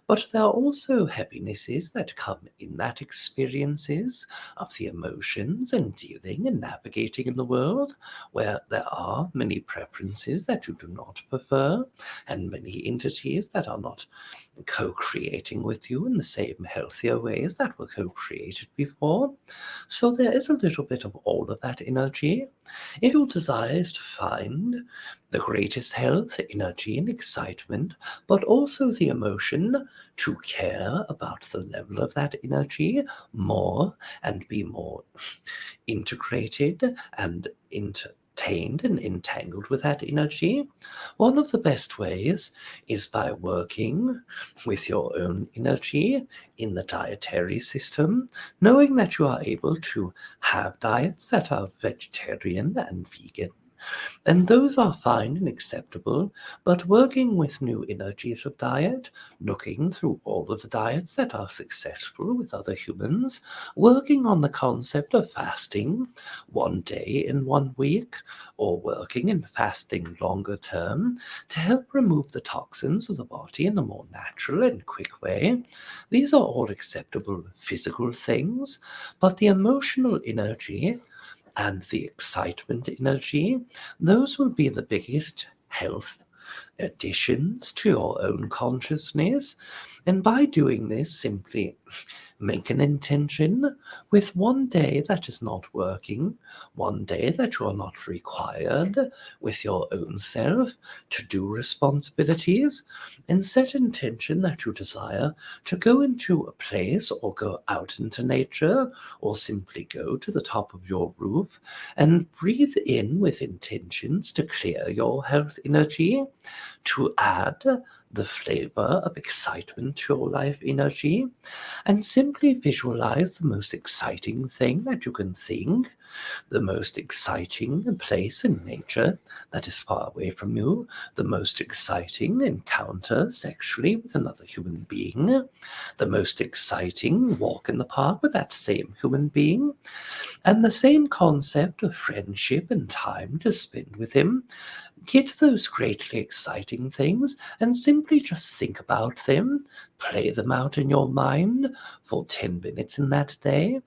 but there are also happinesses that come in that experiences of the emotions and dealing and navigating in the world, where there are many preferences that you do not prefer, and many entities that are not co creating with you in the same healthier ways that were co created before. So there is a little bit of all of that energy. If your desire is to find the greatest health, energy, and excitement, but also the emotion to care about the level of that energy more and be more integrated and entertained and entangled with that energy, one of the best ways is by working with your own energy in the dietary system, knowing that you are able to have diets that are vegetarian and vegan, and those are fine and acceptable, but working with new energies of diet, looking through all of the diets that are successful with other humans, working on the concept of fasting 1 day in 1 week, or working and fasting longer term to help remove the toxins of the body in a more natural and quick way. These are all acceptable physical things, but the emotional energy and the excitement energy, those will be the biggest health additions to your own consciousness. And by doing this, simply make an intention with 1 day that is not working, 1 day that you are not required with your own self to do responsibilities, and set intention that you desire to go into a place or go out into nature or simply go to the top of your roof and breathe in with intentions to clear your health energy, to add the flavor of excitement to your life energy, and simply visualize the most exciting thing that you can think, the most exciting place in nature that is far away from you, the most exciting encounter sexually with another human being, the most exciting walk in the park with that same human being, and the same concept of friendship and time to spend with him. Get those greatly exciting things and simply just think about them, play them out in your mind for 10 minutes in that day,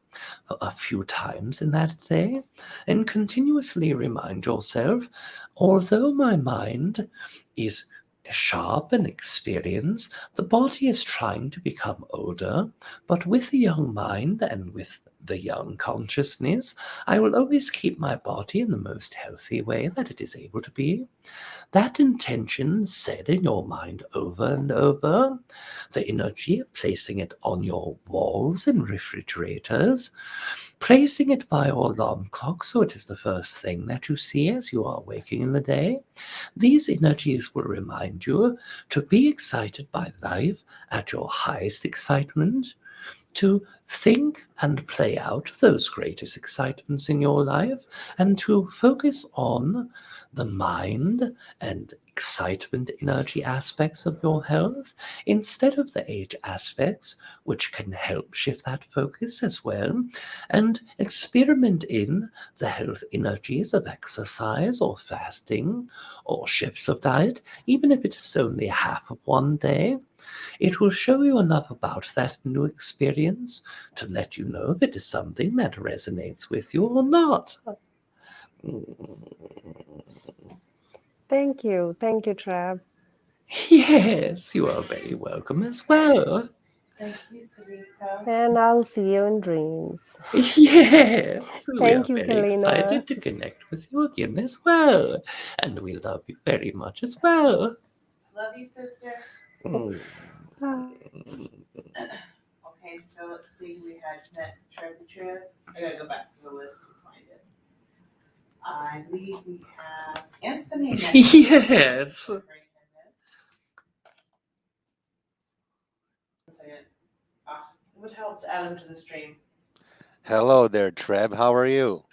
a few times in that day, and continuously remind yourself, although my mind is sharp and experienced, the body is trying to become older, but with the young mind and with the young consciousness, I will always keep my body in the most healthy way that it is able to be. That intention said in your mind over and over, the energy of placing it on your walls and refrigerators, placing it by your alarm clock so it is the first thing that you see as you are waking in the day. These energies will remind you to be excited by life at your highest excitement, to think and play out those greatest excitements in your life, and to focus on the mind and excitement energy aspects of your health instead of the age aspects, which can help shift that focus as well, and experiment in the health energies of exercise or fasting or shifts of diet, even if it is only half of 1 day. It will show you enough about that new experience to let you know if it is something that resonates with you or not. Thank you. Thank you, Treb. Yes, you are very welcome as well. Thank you, Sarita. And I'll see you in dreams. Yes, we are Thank you, very Kalina. excited to connect with you again as well. And we love you very much as well. Love you, sister. Mm. Ah. Okay, so let's see, we had next Trebs. I gotta go back to the list and find it. I believe we have Anthony next. Yes. One second. It would help to add him to the stream. Hello there, Treb. How are you?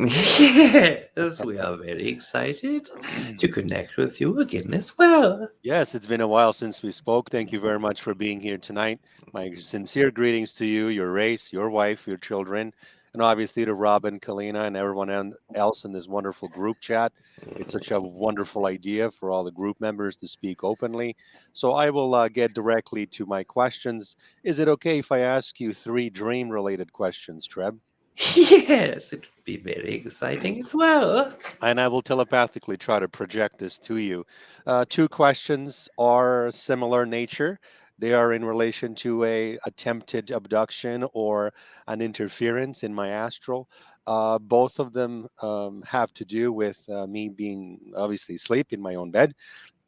Yes, we are very excited to connect with you again as well. Yes, it's been a while since we spoke. Thank you very much for being here tonight. My sincere greetings to you, your race, your wife, your children, and obviously to Rob and Kalina and everyone else in this wonderful group chat. It's such a wonderful idea for all the group members to speak openly. So I will get directly to my questions. Is it okay if I ask you 3 dream-related questions, Treb? Yes, it would be very exciting as well. And I will telepathically try to project this to you. 2 questions are similar nature. They are in relation to a attempted abduction or an interference in my astral. Both of them have to do with me being obviously asleep in my own bed.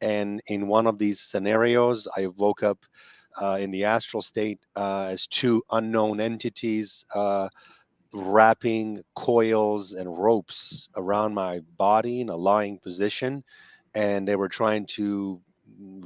And in one of these scenarios, I woke up in the astral state as 2 unknown entities. Wrapping coils and ropes around my body in a lying position, and they were trying to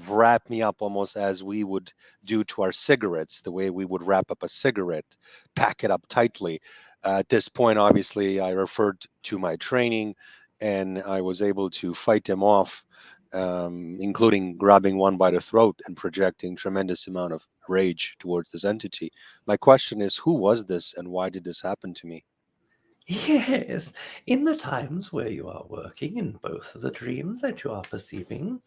wrap me up almost as we would do to our cigarettes, the way we would wrap up a cigarette, pack it up tightly. At this point, obviously, I referred to my training, and I was able to fight them off, including grabbing one by the throat and projecting tremendous amount of rage towards this entity. My question is, who was this and why did this happen to me? Yes, in the times where you are working in both of the dreams that you are perceiving,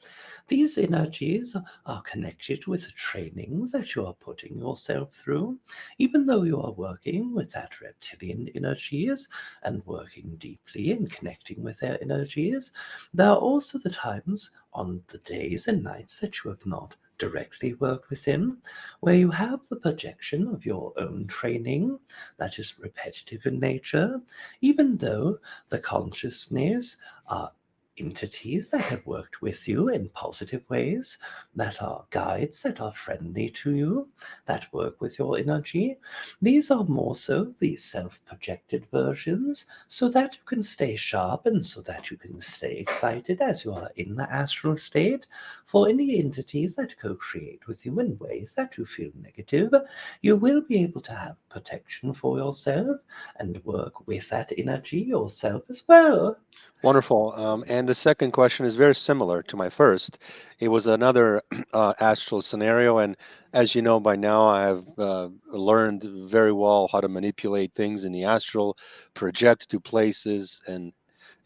these energies are connected with the trainings that you are putting yourself through. Even though you are working with that reptilian energies and working deeply and connecting with their energies, there are also the times on the days and nights that you have not directly worked with him, where you have the projection of your own training that is repetitive in nature, even though the consciousness are entities that have worked with you in positive ways, that are guides that are friendly to you, that work with your energy. These are more so the self-projected versions, so that you can stay sharp and so that you can stay excited as you are in the astral state. For any entities that co-create with you in ways that you feel negative, you will be able to have protection for yourself and work with that energy yourself as well. Wonderful. And the second question is very similar to my first. It was another astral scenario. And as you know by now, I have learned very well how to manipulate things in the astral, project to places, and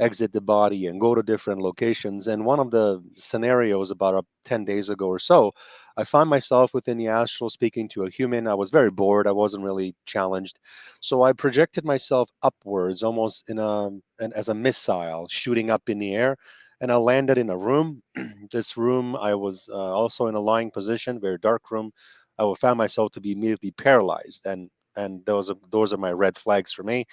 exit the body and go to different locations. And one of the scenarios about 10 days ago or so, I found myself within the astral speaking to a human. I was very bored. I wasn't really challenged. So I projected myself upwards, almost as a missile shooting up in the air. And I landed in a room. This room, I was also in a lying position, very dark room. I found myself to be immediately paralyzed. And those are my red flags for me.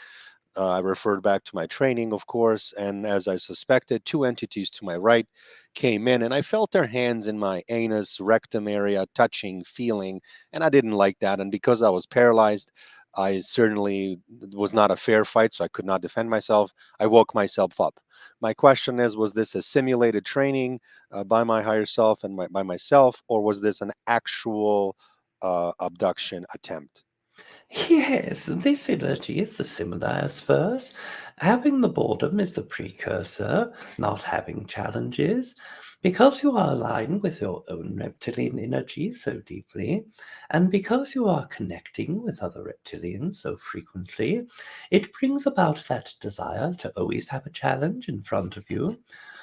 I referred back to my training, of course, and as I suspected, 2 entities to my right came in, and I felt their hands in my anus, rectum area, touching, feeling, and I didn't like that. And because I was paralyzed, I certainly was not a fair fight, so I could not defend myself. I woke myself up. My question is, was this a simulated training by my higher self and by myself, or was this an actual abduction attempt? Yes, this energy is the similar as first. Having the boredom is the precursor, not having challenges. Because you are aligned with your own reptilian energy so deeply, and because you are connecting with other reptilians so frequently, it brings about that desire to always have a challenge in front of you.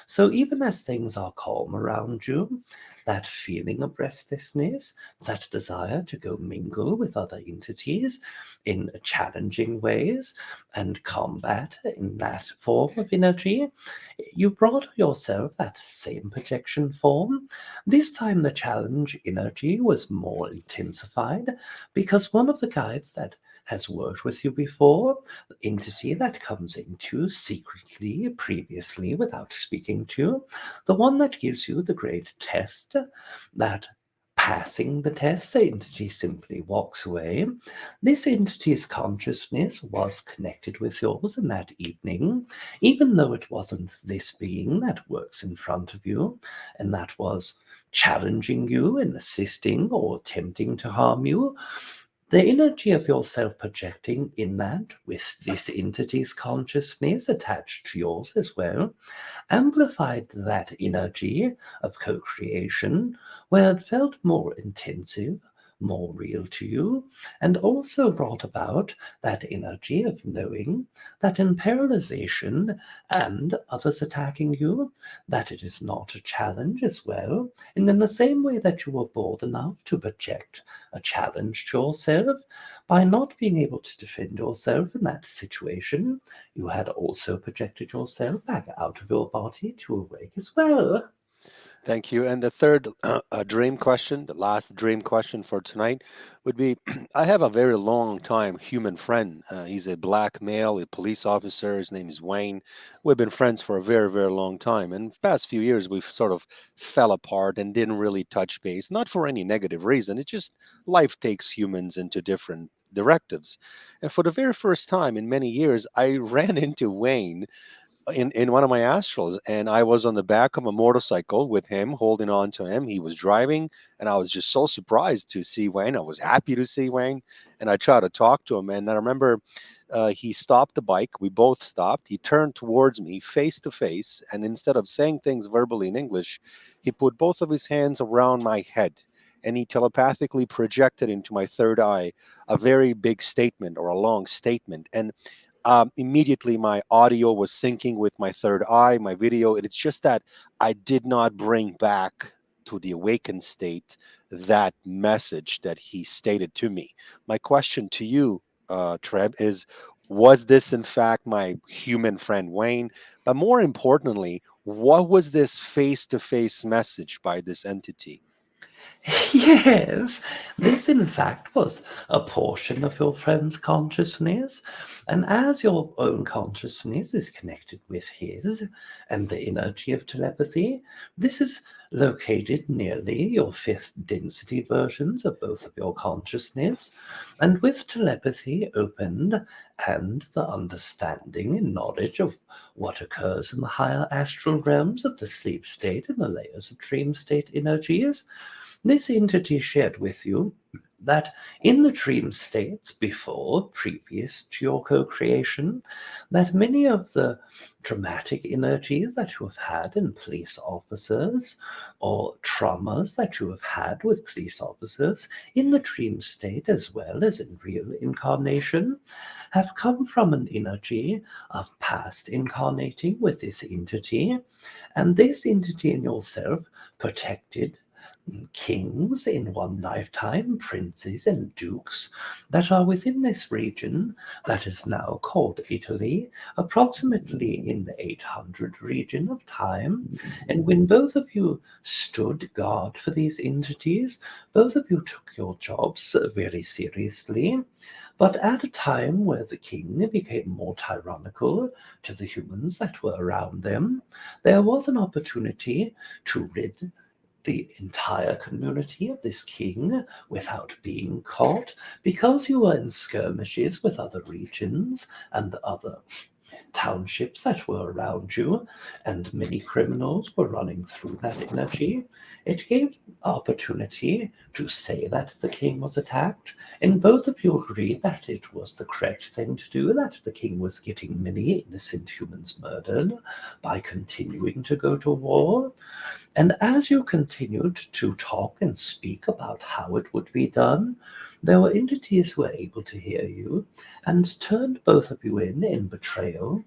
So even as things are calm around you, that feeling of restlessness, that desire to go mingle with other entities in challenging ways and combat in that form of energy, you brought yourself that same projection form. This time the challenge energy was more intensified because one of the guides that has worked with you before, the entity that comes into secretly previously without speaking to you, the one that gives you the great test, that passing the test, the entity simply walks away. This entity's consciousness was connected with yours in that evening, even though it wasn't this being that works in front of you and that was challenging you and assisting or attempting to harm you. The energy of yourself projecting in that with this entity's consciousness attached to yours as well amplified that energy of co-creation where it felt more intensive, more real to you, and also brought about that energy of knowing that in paralyzation and others attacking you, that it is not a challenge as well. And in the same way that you were bold enough to project a challenge to yourself, by not being able to defend yourself in that situation, you had also projected yourself back out of your body to awake as well. Thank you. And the third dream question, the last dream question for tonight would be I have a very long time human friend. He's a black male, a police officer. His name is Wayne. We've been friends for a very, very long time. And the past few years, we've sort of fell apart and didn't really touch base, not for any negative reason. It's just life takes humans into different directives. And for the very first time in many years, I ran into Wayne in one of my astrals, and I was on the back of a motorcycle with him, holding on to him. He was driving, and I was just so surprised to see Wayne. I was happy to see Wayne, and I tried to talk to him. And I remember he stopped the bike. We both stopped. He turned towards me face to face, and instead of saying things verbally in English, he put both of his hands around my head, and he telepathically projected into my third eye a very big statement or a long statement. And immediately my audio was syncing with my third eye, my video. It's just that I did not bring back to the awakened state that message that he stated to me. My question to you, Treb, is was this in fact my human friend Wayne? But more importantly, what was this face to face message by this entity? Yes, this in fact was a portion of your friend's consciousness, and as your own consciousness is connected with his and the energy of telepathy, this is located nearly your fifth density versions of both of your consciousness, and with telepathy opened and the understanding and knowledge of what occurs in the higher astral realms of the sleep state and the layers of dream state energies. This entity shared with you that in the dream states before, previous to your co-creation, that many of the dramatic energies that you have had in police officers or traumas that you have had with police officers in the dream state as well as in real incarnation have come from an energy of past incarnating with this entity, and this entity in yourself protected kings in one lifetime, princes and dukes that are within this region that is now called Italy, approximately in the 800 region of time. And when both of you stood guard for these entities, both of you took your jobs very seriously. But at a time where the king became more tyrannical to the humans that were around them, there was an opportunity to rid the entire community of this king without being caught, because you were in skirmishes with other regions and other townships that were around you, and many criminals were running through that energy. It gave opportunity to say that the king was attacked, and both of you agreed that it was the correct thing to do, that the king was getting many innocent humans murdered by continuing to go to war. And as you continued to talk and speak about how it would be done, there were entities who were able to hear you and turned both of you in betrayal.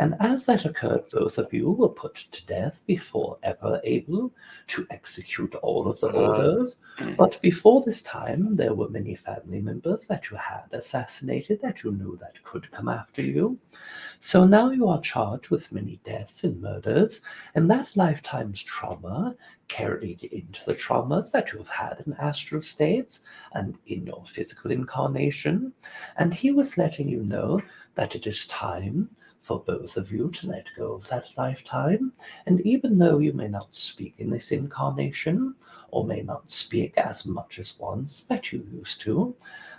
And as that occurred, both of you were put to death before ever able to execute all of the orders. But before this time, there were many family members that you had assassinated that you knew that could come after you. So now you are charged with many deaths and murders, and that lifetime's trauma carried into the traumas that you have had in astral states and in your physical incarnation. And he was letting you know that it is time for both of you to let go of that lifetime. And even though you may not speak in this incarnation, or may not speak as much as once that you used to,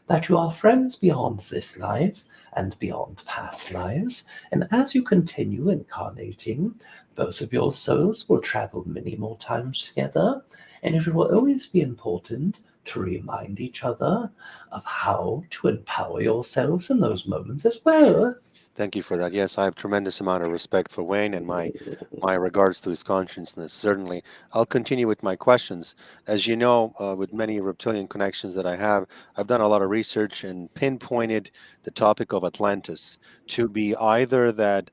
that you are friends beyond this life and beyond past lives, and as you continue incarnating, both of your souls will travel many more times together, and it will always be important to remind each other of how to empower yourselves in those moments as well. Thank you for that. Yes, I have tremendous amount of respect for Wayne and my regards to his consciousness. Certainly, I'll continue with my questions. As you know, with many reptilian connections that I have, I've done a lot of research and pinpointed the topic of Atlantis to be either that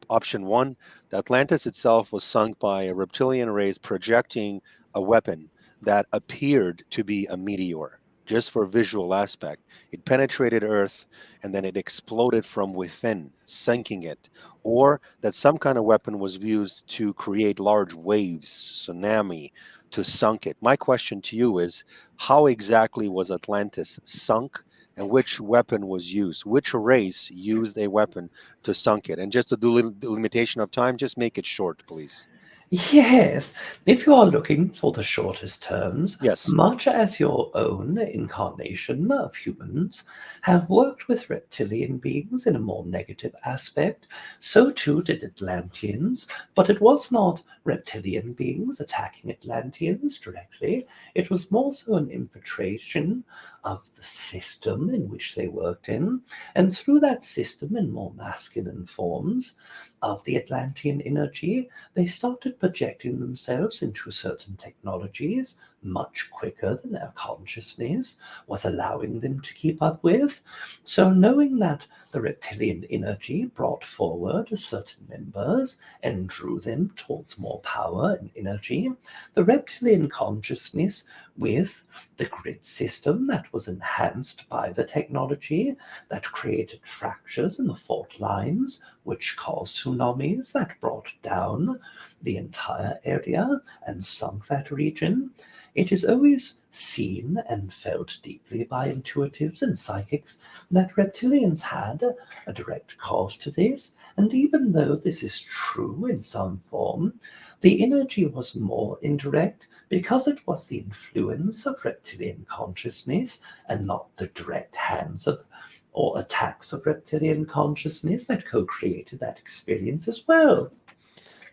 option one, the Atlantis itself was sunk by a reptilian race projecting a weapon that appeared to be a meteor. Just for visual aspect, it penetrated Earth and then it exploded from within, sinking it, or that some kind of weapon was used to create large waves, tsunami, to sunk it. My question to you is, how exactly was Atlantis sunk, and which weapon was used? Which race used a weapon to sunk it? And just to do the limitation of time, just make it short, please. Yes, if you are looking for the shortest terms, Yes. much as your own incarnation of humans have worked with reptilian beings in a more negative aspect, so too did Atlanteans, but it was not reptilian beings attacking Atlanteans directly, it was more so an infiltration of the system in which they worked in, and through that system in more masculine forms of the Atlantean energy, they started projecting themselves into certain technologies much quicker than their consciousness was allowing them to keep up with. So, knowing that the reptilian energy brought forward certain members and drew them towards more power and energy, the reptilian consciousness, with the grid system that was enhanced by the technology, that created fractures in the fault lines, which caused tsunamis that brought down the entire area and sunk that region. It is always seen and felt deeply by intuitives and psychics that reptilians had a direct cause to this, and even though this is true in some form, the energy was more indirect because it was the influence of reptilian consciousness and not the direct hands of or attacks of reptilian consciousness that co-created that experience as well.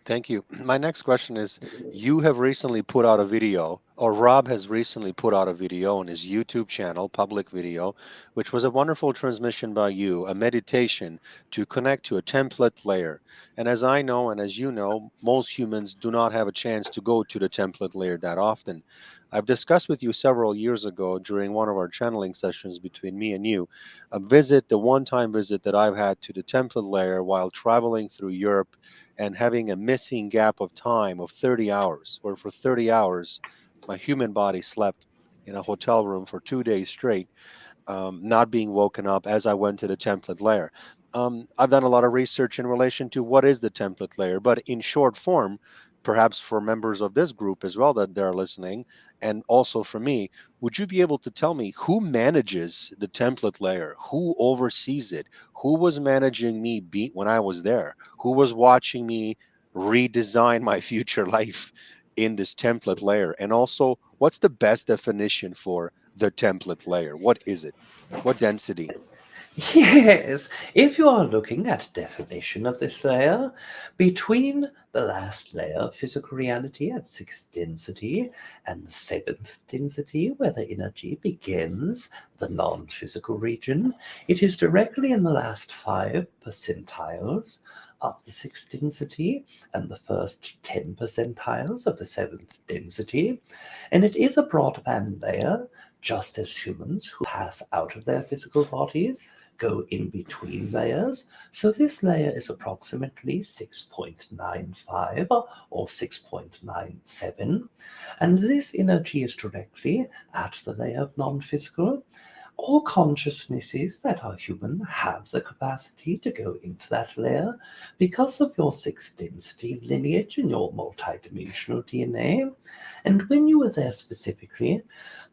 Thank you. My next question is, you have recently put out a video, or Rob has recently put out a video on his YouTube channel, public video, which was a wonderful transmission by you, a meditation to connect to a template layer. And as I know, and as you know, most humans do not have a chance to go to the template layer that often. I've discussed with you several years ago during one of our channeling sessions between me and you, the one-time visit that I've had to the template layer while traveling through Europe and having a missing gap of time of 30 hours, where for 30 hours, my human body slept in a hotel room for 2 days straight, not being woken up as I went to the template layer. I've done a lot of research in relation to what is the template layer, but in short form, perhaps for members of this group as well that they're listening, and also for me, would you be able to tell me who manages the template layer? Who oversees it? Who was managing me when I was there? Who was watching me redesign my future life in this template layer? And also, what's the best definition for the template layer? What is it? What density? Yes, if you are looking at definition of this layer, between the last layer of physical reality at 6th density and the 7th density, where the energy begins the non-physical region, it is directly in the last 5 percentiles of the 6th density and the first 10 percentiles of the 7th density, and it is a broadband layer, just as humans who pass out of their physical bodies go in between layers. So this layer is approximately 6.95 or 6.97. And this energy is directly at the layer of non-physical. all consciousnesses that are human have the capacity to go into that layer because of your sixth density lineage and your multidimensional DNA. And when you were there specifically,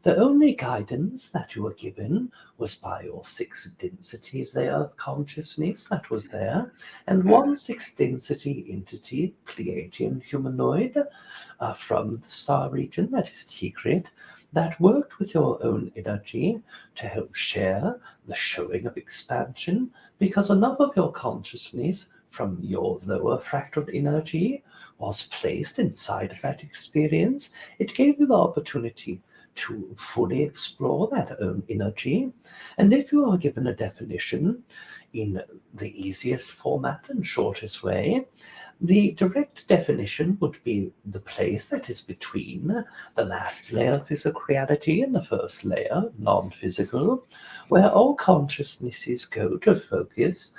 the only guidance that you were given was by your sixth density layer of consciousness that was there, and one sixth density entity, Pleaidian humanoid, from the star region that is Tigrit, that worked with your own energy to help share the showing of expansion, because enough of your consciousness from your lower fractal energy was placed inside of that experience. It gave you the opportunity to fully explore that own energy. And if you are given a definition in the easiest format and shortest way, the direct definition would be the place that is between the last layer of physical reality and the first layer, non-physical, where all consciousnesses go to focus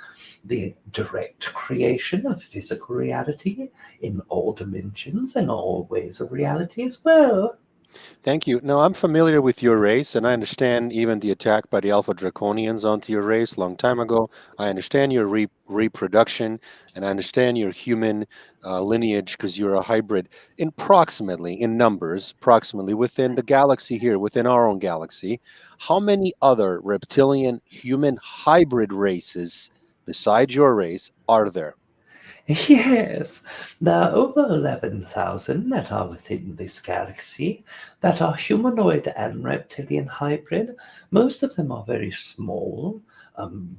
the direct creation of physical reality in all dimensions and all ways of reality as well. Thank you. Now, I'm familiar with your race, and I understand even the attack by the Alpha Draconians onto your race a long time ago. I understand your reproduction, and I understand your human lineage because you're a hybrid. In numbers, approximately within the galaxy here, within our own galaxy, how many other reptilian human hybrid races besides your race are there? Yes, there are over 11,000 that are within this galaxy that are humanoid and reptilian hybrid. Most of them are very small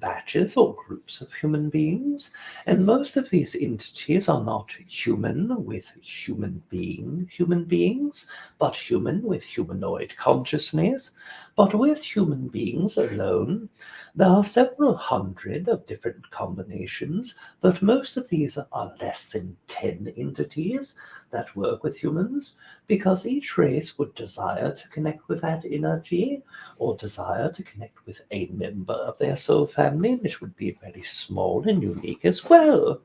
batches or groups of human beings, and most of these entities are not human with human beings, but human with humanoid consciousness. But with human beings alone, there are several hundred of different combinations, but most of these are less than 10 entities that work with humans, because each race would desire to connect with that energy or desire to connect with a member of their soul family, which would be very small and unique as well.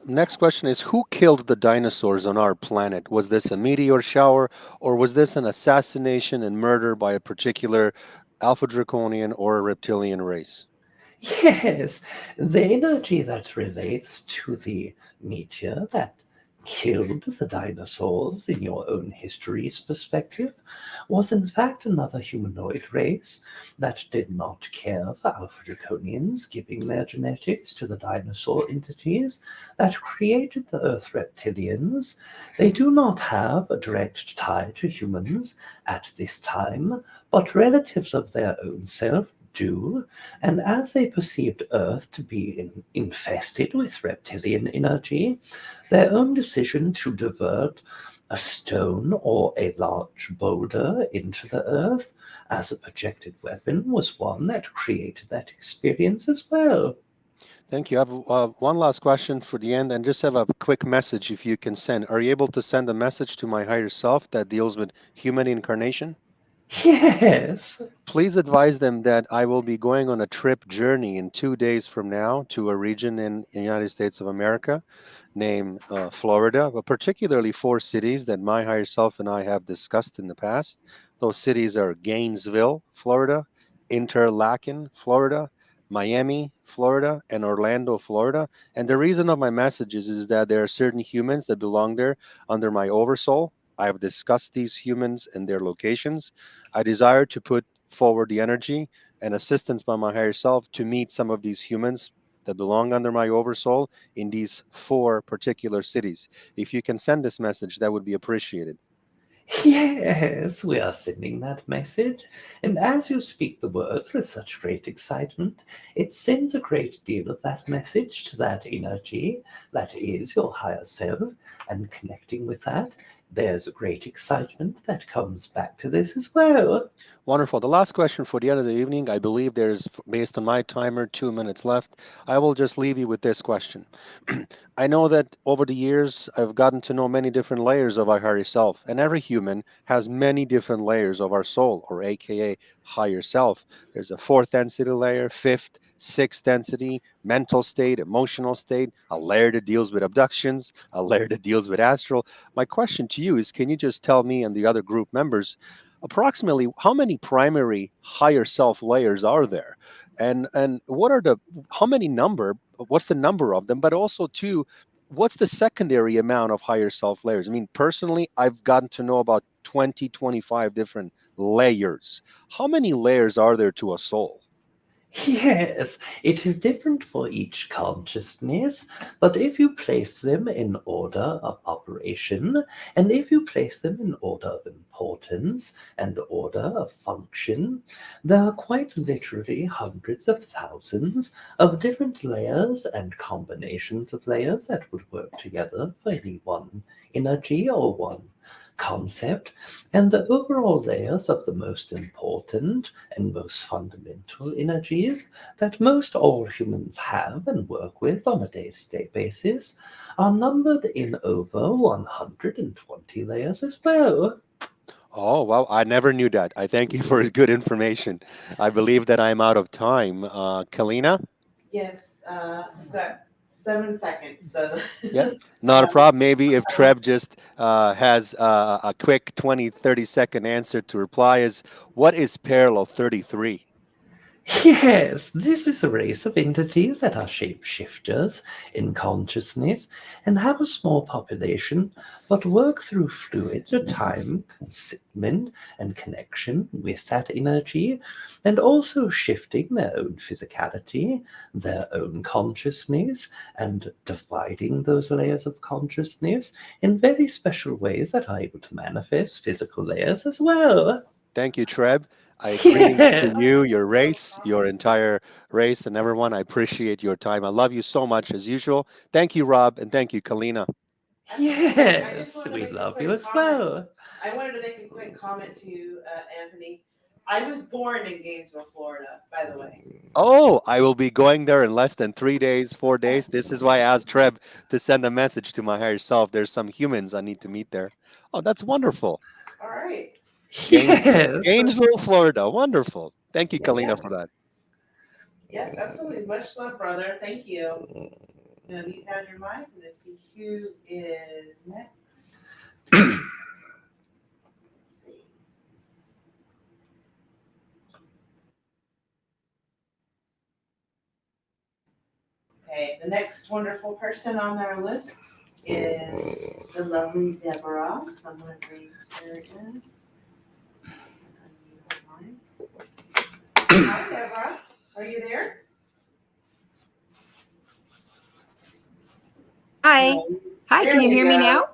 Next question is, who killed the dinosaurs on our planet? Was this a meteor shower, or was this an assassination and murder by a particular Alpha Draconian or a reptilian race? Yes, the energy that relates to the meteor that killed the dinosaurs in your own history's perspective was in fact another humanoid race that did not care for Alpha Draconians giving their genetics to the dinosaur entities that created the Earth reptilians. They do not have a direct tie to humans at this time, but relatives of their own self do, and as they perceived Earth to be infested with reptilian energy, their own decision to divert a stone or a large boulder into the Earth as a projected weapon was one that created that experience as well. Thank you. I have one last question for the end, and just have a quick message if you can send. Are you able to send a message to my higher self that deals with human incarnation? Yes. Please advise them that I will be going on a trip journey in 2 days from now to a region in the United States of America named Florida, but particularly 4 cities that my higher self and I have discussed in the past. Those cities are Gainesville, Florida, Interlaken, Florida, Miami, Florida, and Orlando, Florida. And the reason of my messages is that there are certain humans that belong there under my oversoul. I have discussed these humans and their locations. I desire to put forward the energy and assistance by my higher self to meet some of these humans that belong under my oversoul in these 4 particular cities. If you can send this message, that would be appreciated. Yes, we are sending that message, and as you speak the words with such great excitement, it sends a great deal of that message to that energy that is your higher self, and connecting with that, there's a great excitement that comes back to this as well. Wonderful. The last question for the end of the evening, I believe there's, based on my timer, 2 minutes left. I will just leave you with this question. I know that over the years, I've gotten to know many different layers of our higher self, and every human has many different layers of our soul, or AKA higher self. There's a fourth density layer, fifth, sixth density, mental state, emotional state, a layer that deals with abductions, a layer that deals with astral. My question to you is, can you just tell me and the other group members approximately how many primary higher self layers are there? And what are the how many number? What's the number of them? But also too, what's the secondary amount of higher self layers? I mean, personally, I've gotten to know about 20, 25 different layers. How many layers are there to a soul? Yes, it is different for each consciousness, but if you place them in order of operation, and if you place them in order of importance and order of function, there are quite literally hundreds of thousands of different layers and combinations of layers that would work together for any one energy or one concept, and the overall layers of the most important and most fundamental energies that most all humans have and work with on a day-to-day basis are numbered in over 120 layers as well. Oh, well, I never knew that. I thank you for good information. I believe that I'm out of time. Kalina? Yes, I've got 7 seconds, so. Yeah, not a problem. Maybe if Treb just has a quick 20, 30-second answer to reply is, what is parallel 33? Yes, this is a race of entities that are shapeshifters in consciousness and have a small population, but work through fluid time, concealment, and connection with that energy, and also shifting their own physicality, their own consciousness, and dividing those layers of consciousness in very special ways that are able to manifest physical layers as well. Thank you, Treb. I greetings to Yeah. you, your race, your entire race, and everyone. I appreciate your time. I love you so much as usual. Thank you, Rob, and thank you, Kalina. Yes, we love you as well. I wanted to make a quick comment to you, Anthony. I was born in Gainesville, Florida, by the way. Oh, I will be going there in less than 3 days, 4 days. This is why I asked Treb to send a message to my higher self. There's some humans I need to meet there. Oh, that's wonderful. All right. Gaines, Yes. Gainesville, Florida. Wonderful. Thank you, Kalina, Yeah. for that. Yes, absolutely. Much love, brother. Thank you. I'm gonna mute down your mic and let's see who is next. Let's see. Okay, the next wonderful person on our list is the lovely Deborah. So I'm gonna bring her in. Hi, Deborah. Are you there? Hi. Hi, There can you we hear me go. now?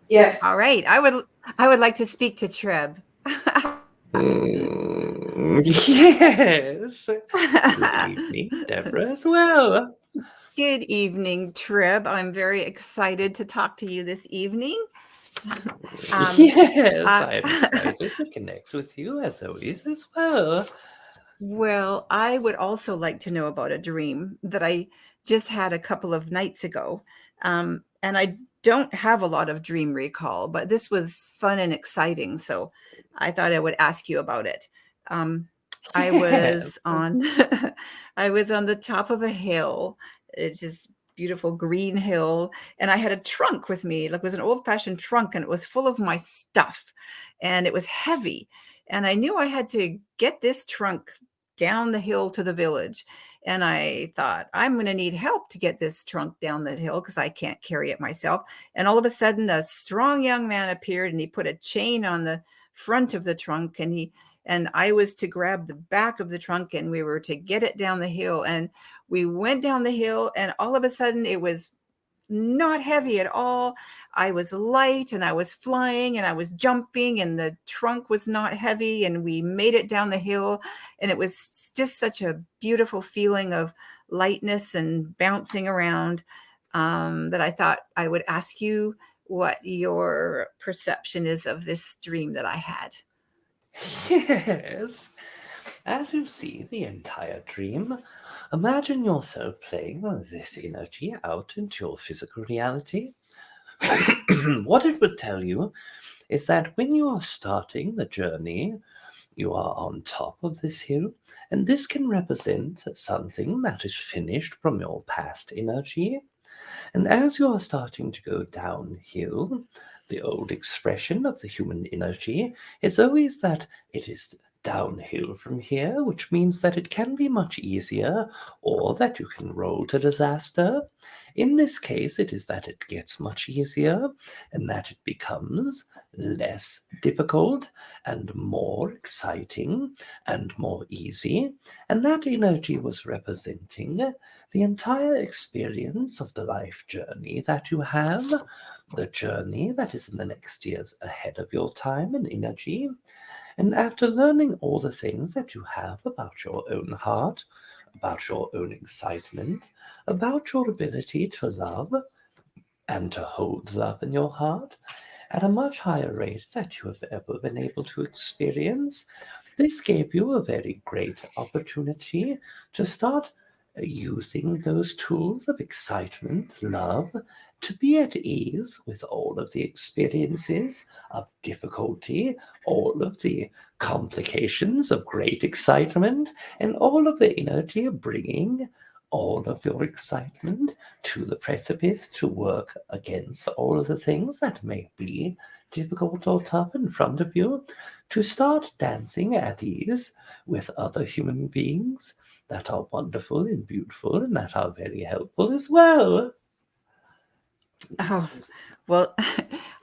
Yes. All right. I would like to speak to Treb. Yes. Good evening, Deborah, as well. Good evening, Treb. I'm very excited to talk to you this evening. Yes, I- I'm excited to connect with you as always as well. Well, I would also like to know about a dream that I just had a couple of nights ago. And I don't have a lot of dream recall, but this was fun and exciting. So I thought I would ask you about it. Um, I Yes. was on I was on the top of a hill. It's just beautiful green hill. And I had a trunk with me. Like it was an old-fashioned trunk, and it was full of my stuff. And it was heavy. And I knew I had to get this trunk down the hill to the village. And I thought, I'm going to need help to get this trunk down the hill because I can't carry it myself. And all of a sudden, a strong young man appeared and he put a chain on the front of the trunk, and I was to grab the back of the trunk, and we were to get it down the hill. And we went down the hill, and all of a sudden it was not heavy at all. I was light and I was flying and I was jumping, and the trunk was not heavy, and we made it down the hill, and it was just such a beautiful feeling of lightness and bouncing around, that I thought I would ask you what your perception is of this dream that I had. Yes. As you see the entire dream, imagine yourself playing this energy out into your physical reality. What it would tell you is that when you are starting the journey, you are on top of this hill, and this can represent something that is finished from your past energy. And as you are starting to go downhill, The old expression of the human energy is always that it is downhill from here, which means that it can be much easier or that you can roll to disaster. In this case, it is that it gets much easier and that it becomes less difficult and more exciting and more easy. And that energy was representing the entire experience of the life journey that you have, the journey that is in the next years ahead of your time and energy. And after learning all the things that you have about your own heart, about your own excitement, about your ability to love and to hold love in your heart at a much higher rate that you have ever been able to experience, this gave you a very great opportunity to start using those tools of excitement, love, to be at ease with all of the experiences of difficulty, all of the complications of great excitement, and all of the energy of bringing all of your excitement to the precipice to work against all of the things that may be difficult or tough in front of you, to start dancing at ease with other human beings that are wonderful and beautiful and that are very helpful as well. Oh, well,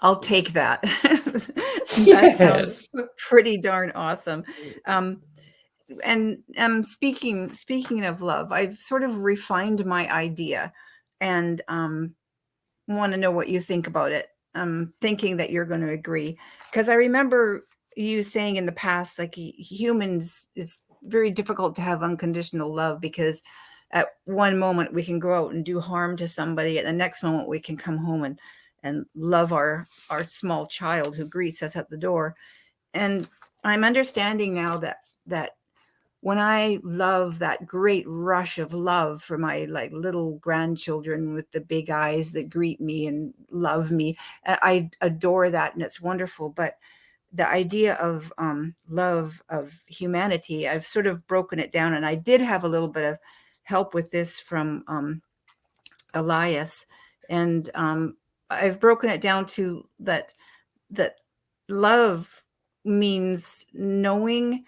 I'll take that. That Yes. sounds pretty darn awesome. And speaking of love, I've sort of refined my idea, and want to know what you think about it. I'm thinking that you're going to agree, because I remember you saying in the past, like, humans, it's very difficult to have unconditional love, because at one moment we can go out and do harm to somebody, at the next moment we can come home and love our small child who greets us at the door. And I'm understanding now that when I love, that great rush of love for my like little grandchildren with the big eyes that greet me and love me, I adore that, and it's wonderful. But the idea of love of humanity, I've sort of broken it down, and I did have a little bit of help with this from Elias, and I've broken it down to that love means knowing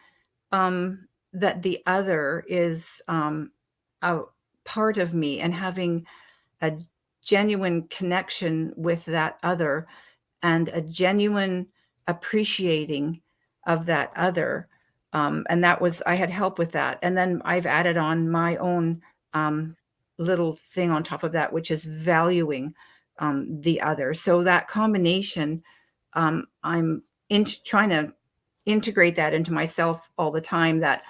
that the other is a part of me, and having a genuine connection with that other, and a genuine appreciating of that other. And that was, I had help with that. And then I've added on my own little thing on top of that, which is valuing the other. So that combination, I'm trying to integrate that into myself all the time, that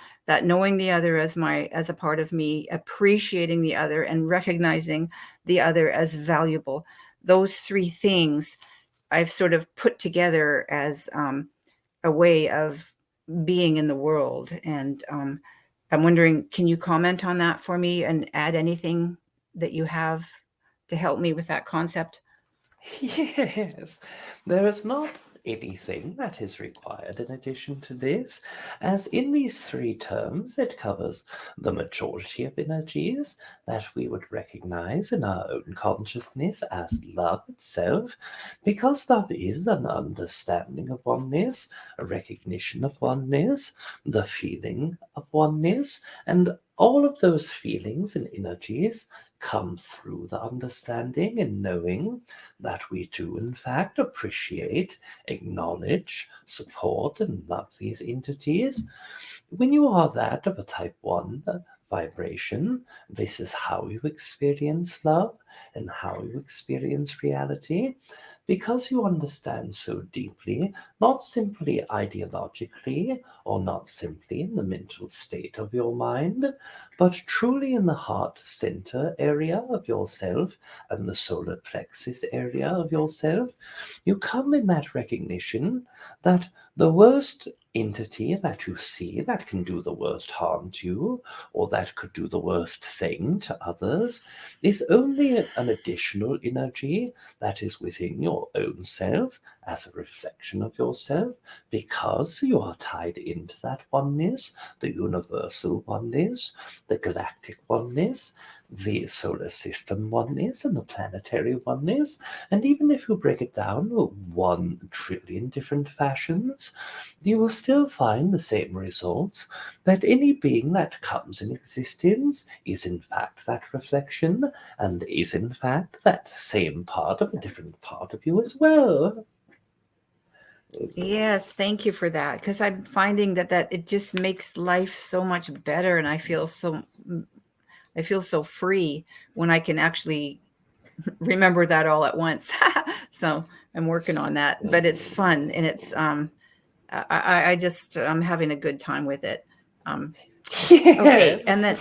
knowing the other as a part of me, appreciating the other, and recognizing the other as valuable. Those three things I've sort of put together as a way of being in the world. And I'm wondering, can you comment on that for me and add anything that you have to help me with that concept? Yes, there is not anything that is required in addition to this, as in these three terms it covers the majority of energies that we would recognize in our own consciousness as love itself, because love is an understanding of oneness, a recognition of oneness, the feeling of oneness, and all of those feelings and energies come through the understanding and knowing that we do in fact appreciate, acknowledge, support, and love these entities. When you are that of a type 1 vibration, this is how you experience love and how you experience reality, because you understand so deeply, not simply ideologically or not simply in the mental state of your mind, but truly in the heart center area of yourself and the solar plexus area of yourself. You come in that recognition that the worst entity that you see that can do the worst harm to you, or that could do the worst thing to others, is only an additional energy that is within your own self as a reflection of yourself, because you are tied into that oneness, the universal oneness, the galactic oneness, the solar system oneness and the planetary oneness, and even if you break it down 1 trillion different fashions, you will still find the same results, that any being that comes in existence is in fact that reflection, and is in fact that same part of a different part of you as well. Yes, thank you for that, because I'm finding that it just makes life so much better, and I feel so free when I can actually remember that all at once. So I'm working on that, but it's fun, and it's I just I'm having a good time with it. Okay, and then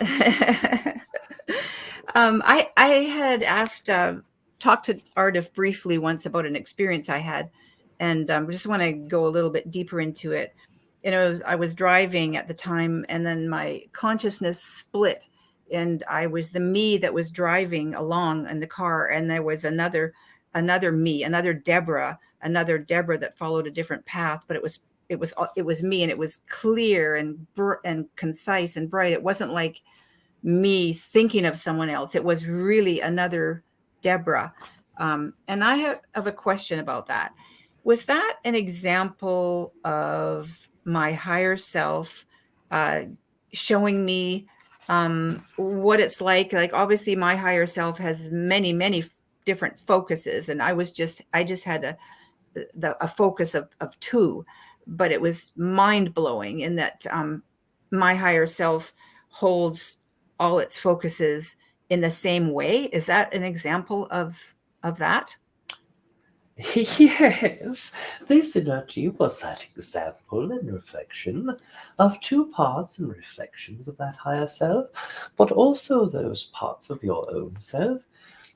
I had asked talked to Aridif briefly once about an experience I had, and just want to go a little bit deeper into it. And I was driving at the time, and then my consciousness split, and I was the me that was driving along in the car, and there was another me, another Deborah that followed a different path, but it was me, and it was clear and concise and bright. It wasn't like me thinking of someone else. It was really another Deborah. And I have a question about that. Was that an example of my higher self showing me what it's like? Like, obviously, my higher self has many, many different focuses, and I just had a focus of 2, but it was mind blowing in that my higher self holds all its focuses in the same way. Is that an example of that? Yes, this energy was that example and reflection of 2 parts and reflections of that higher self, but also those parts of your own self.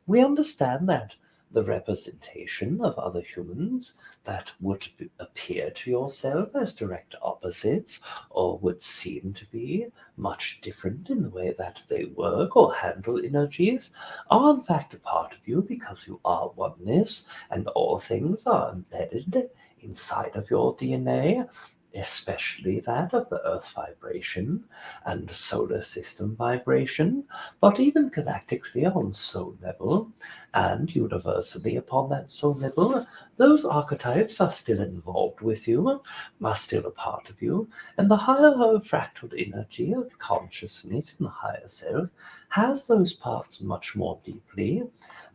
We understand that the representation of other humans that would appear to yourself as direct opposites, or would seem to be much different in the way that they work or handle energies, are in fact a part of you, because you are oneness, and all things are embedded inside of your DNA, especially that of the earth vibration and solar system vibration, but even galactically on soul level and universally upon that soul level, those archetypes are still involved with you, are still a part of you, and the higher fractal energy of consciousness in the higher self has those parts much more deeply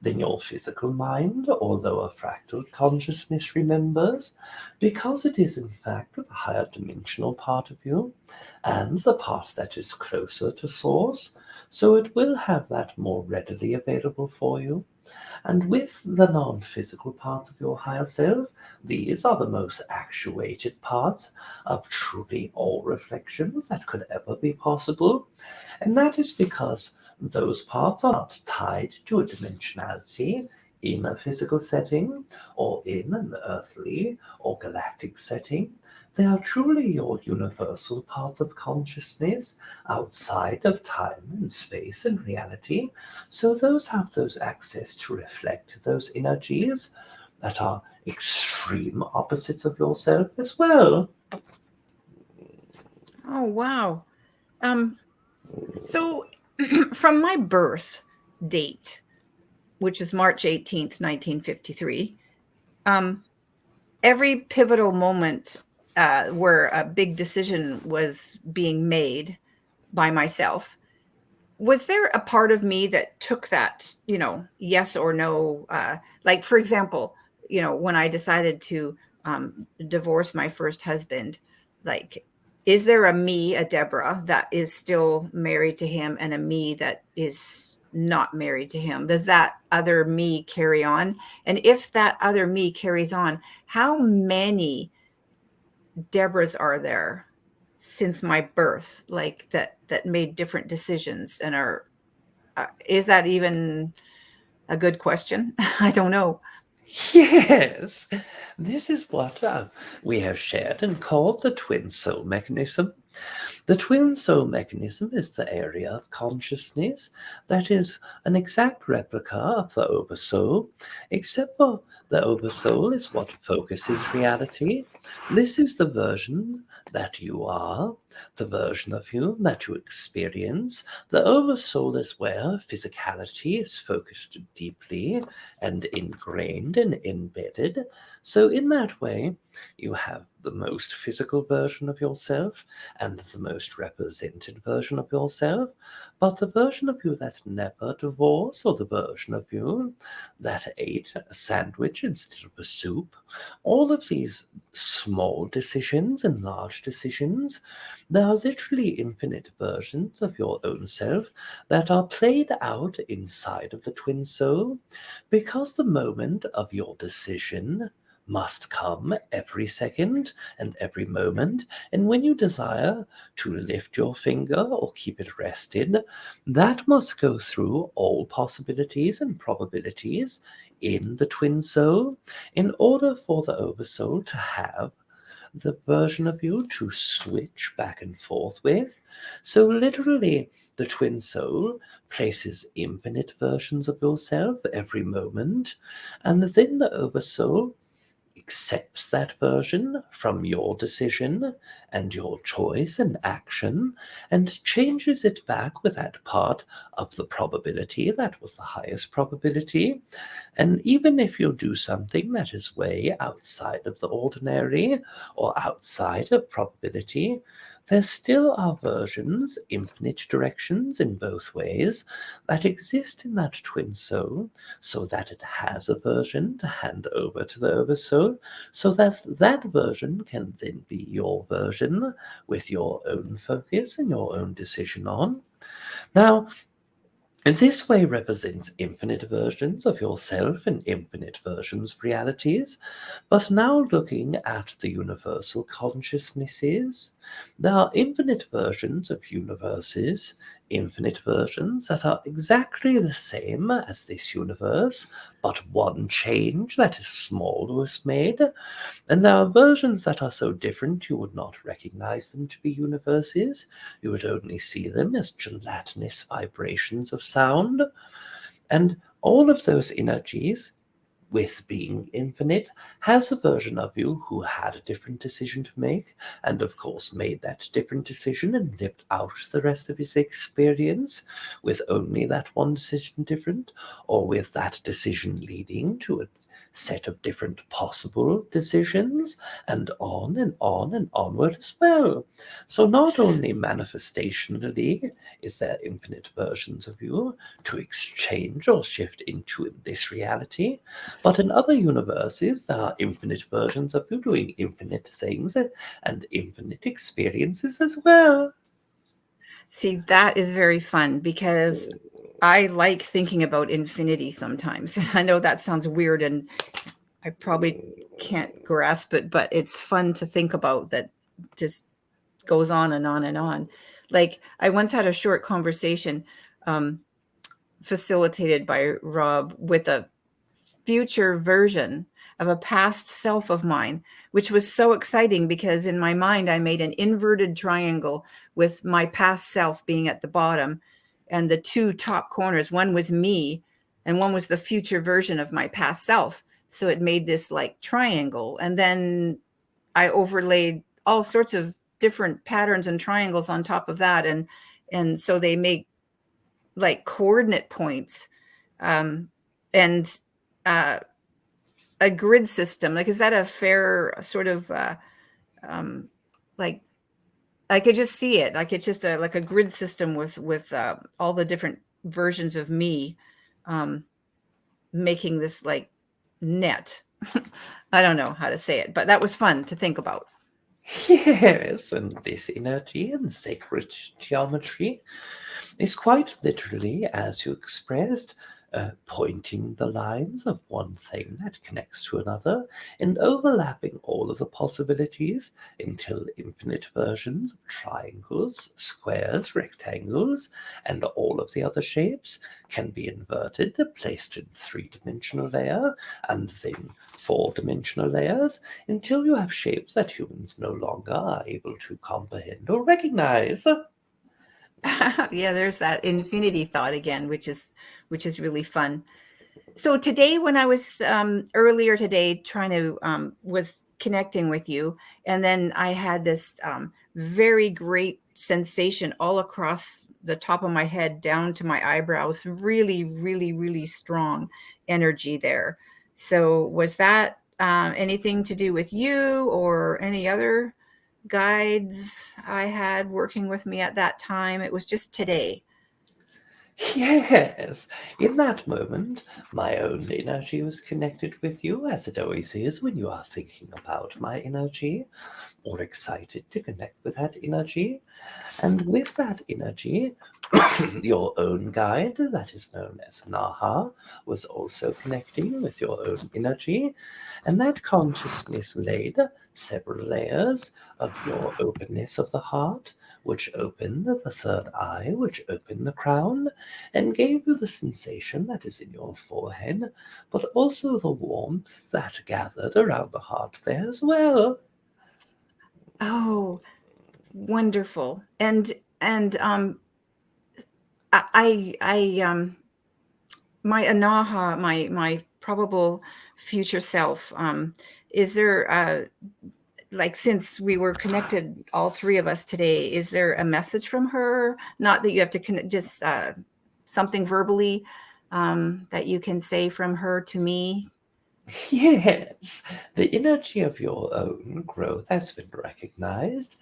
than your physical mind or lower fractal consciousness remembers, because it is in fact the higher dimensional part of you and the part that is closer to source, so it will have that more readily available for you. And with the non-physical parts of your higher self, these are the most actuated parts of truly all reflections that could ever be possible, and that is because those parts are not tied to a dimensionality in a physical setting or in an earthly or galactic setting. They are truly your universal parts of consciousness outside of time and space and reality. So those have those access to reflect those energies that are extreme opposites of yourself as well. Oh, wow. So from my birth date, which is March 18th, 1953, every pivotal moment where a big decision was being made by myself, was there a part of me that took that, yes or no? Like, for example, when I decided to divorce my first husband, like, is there a me, a Deborah, that is still married to him, and a me that is not married to him? Does that other me carry on? And if that other me carries on, how many Deborahs are there since my birth, like that made different decisions and are is that even a good question? I don't know. Yes, this is what we have shared and called the twin soul mechanism. The twin soul mechanism is the area of consciousness that is an exact replica of the oversoul, except for the oversoul is what focuses reality. This is the version that you are, the version of you that you experience. The oversoul is where physicality is focused deeply and ingrained and embedded. So in that way, you have the most physical version of yourself and the most represented version of yourself. But the version of you that never divorced, or the version of you that ate a sandwich instead of a soup, all of these small decisions and large decisions, there are literally infinite versions of your own self that are played out inside of the twin soul, because the moment of your decision must come every second and every moment. And when you desire to lift your finger or keep it rested, that must go through all possibilities and probabilities in the twin soul in order for the oversoul to have the version of you to switch back and forth with. So literally, the twin soul places infinite versions of yourself every moment, and then the oversoul accepts that version from your decision and your choice and action, and changes it back with that part of the probability that was the highest probability. And even if you do something that is way outside of the ordinary or outside of probability, there still are versions, infinite directions in both ways, that exist in that twin soul, so that it has a version to hand over to the oversoul, so that that version can then be your version with your own focus and your own decision on. Now, and this way represents infinite versions of yourself and infinite versions of realities. But now looking at the universal consciousnesses, there are infinite versions of universes, infinite versions that are exactly the same as this universe, but one change that is small was made. And there are versions that are so different you would not recognize them to be universes. You would only see them as gelatinous vibrations of sound. And all of those energies, with being infinite, has a version of you who had a different decision to make, and of course made that different decision and lived out the rest of his experience with only that one decision different, or with that decision leading to a set of different possible decisions, and on and on and onward as well. So not only manifestationally is there infinite versions of you to exchange or shift into in this reality, but in other universes, there are infinite versions of you doing infinite things and infinite experiences as well. See, that is very fun because I like thinking about infinity sometimes. I know that sounds weird and I probably can't grasp it, but it's fun to think about that just goes on and on and on. Like I once had a short conversation facilitated by Rob with a future version of a past self of mine, which was so exciting because in my mind, I made an inverted triangle with my past self being at the bottom and the two top corners. One was me and one was the future version of my past self. So it made this like triangle. And then I overlaid all sorts of different patterns and triangles on top of that. And so they make like coordinate points. And a grid system. Like, is that a fair sort of like I could just see it. Like it's just like a grid system with all the different versions of me making this like net. I don't know how to say it, but that was fun to think about. Yes, and this energy and sacred geometry is quite literally, as you expressed, pointing the lines of one thing that connects to another and overlapping all of the possibilities until infinite versions of triangles, squares, rectangles, and all of the other shapes can be inverted, placed in three-dimensional layer and then four-dimensional layers until you have shapes that humans no longer are able to comprehend or recognize. Yeah, there's that infinity thought again, which is really fun. So today, when I was earlier today trying to with connecting with you. And then I had this very great sensation all across the top of my head down to my eyebrows, really, really, really strong energy there. So was that anything to do with you or any other guides I had working with me at that time? It was just today. Yes, in that moment, my own energy was connected with you, as it always is when you are thinking about my energy, or excited to connect with that energy. And with that energy, your own guide, that is known as Naha, was also connecting with your own energy, and that consciousness laid several layers of your openness of the heart, which opened the third eye, which opened the crown, and gave you the sensation that is in your forehead, but also the warmth that gathered around the heart there as well. Oh, wonderful. And I my anaha, my probable future self, is there like, since we were connected, all three of us today, is there a message from her? Not that you have to connect, just something verbally that you can say from her to me. Yes, the energy of your own growth has been recognized,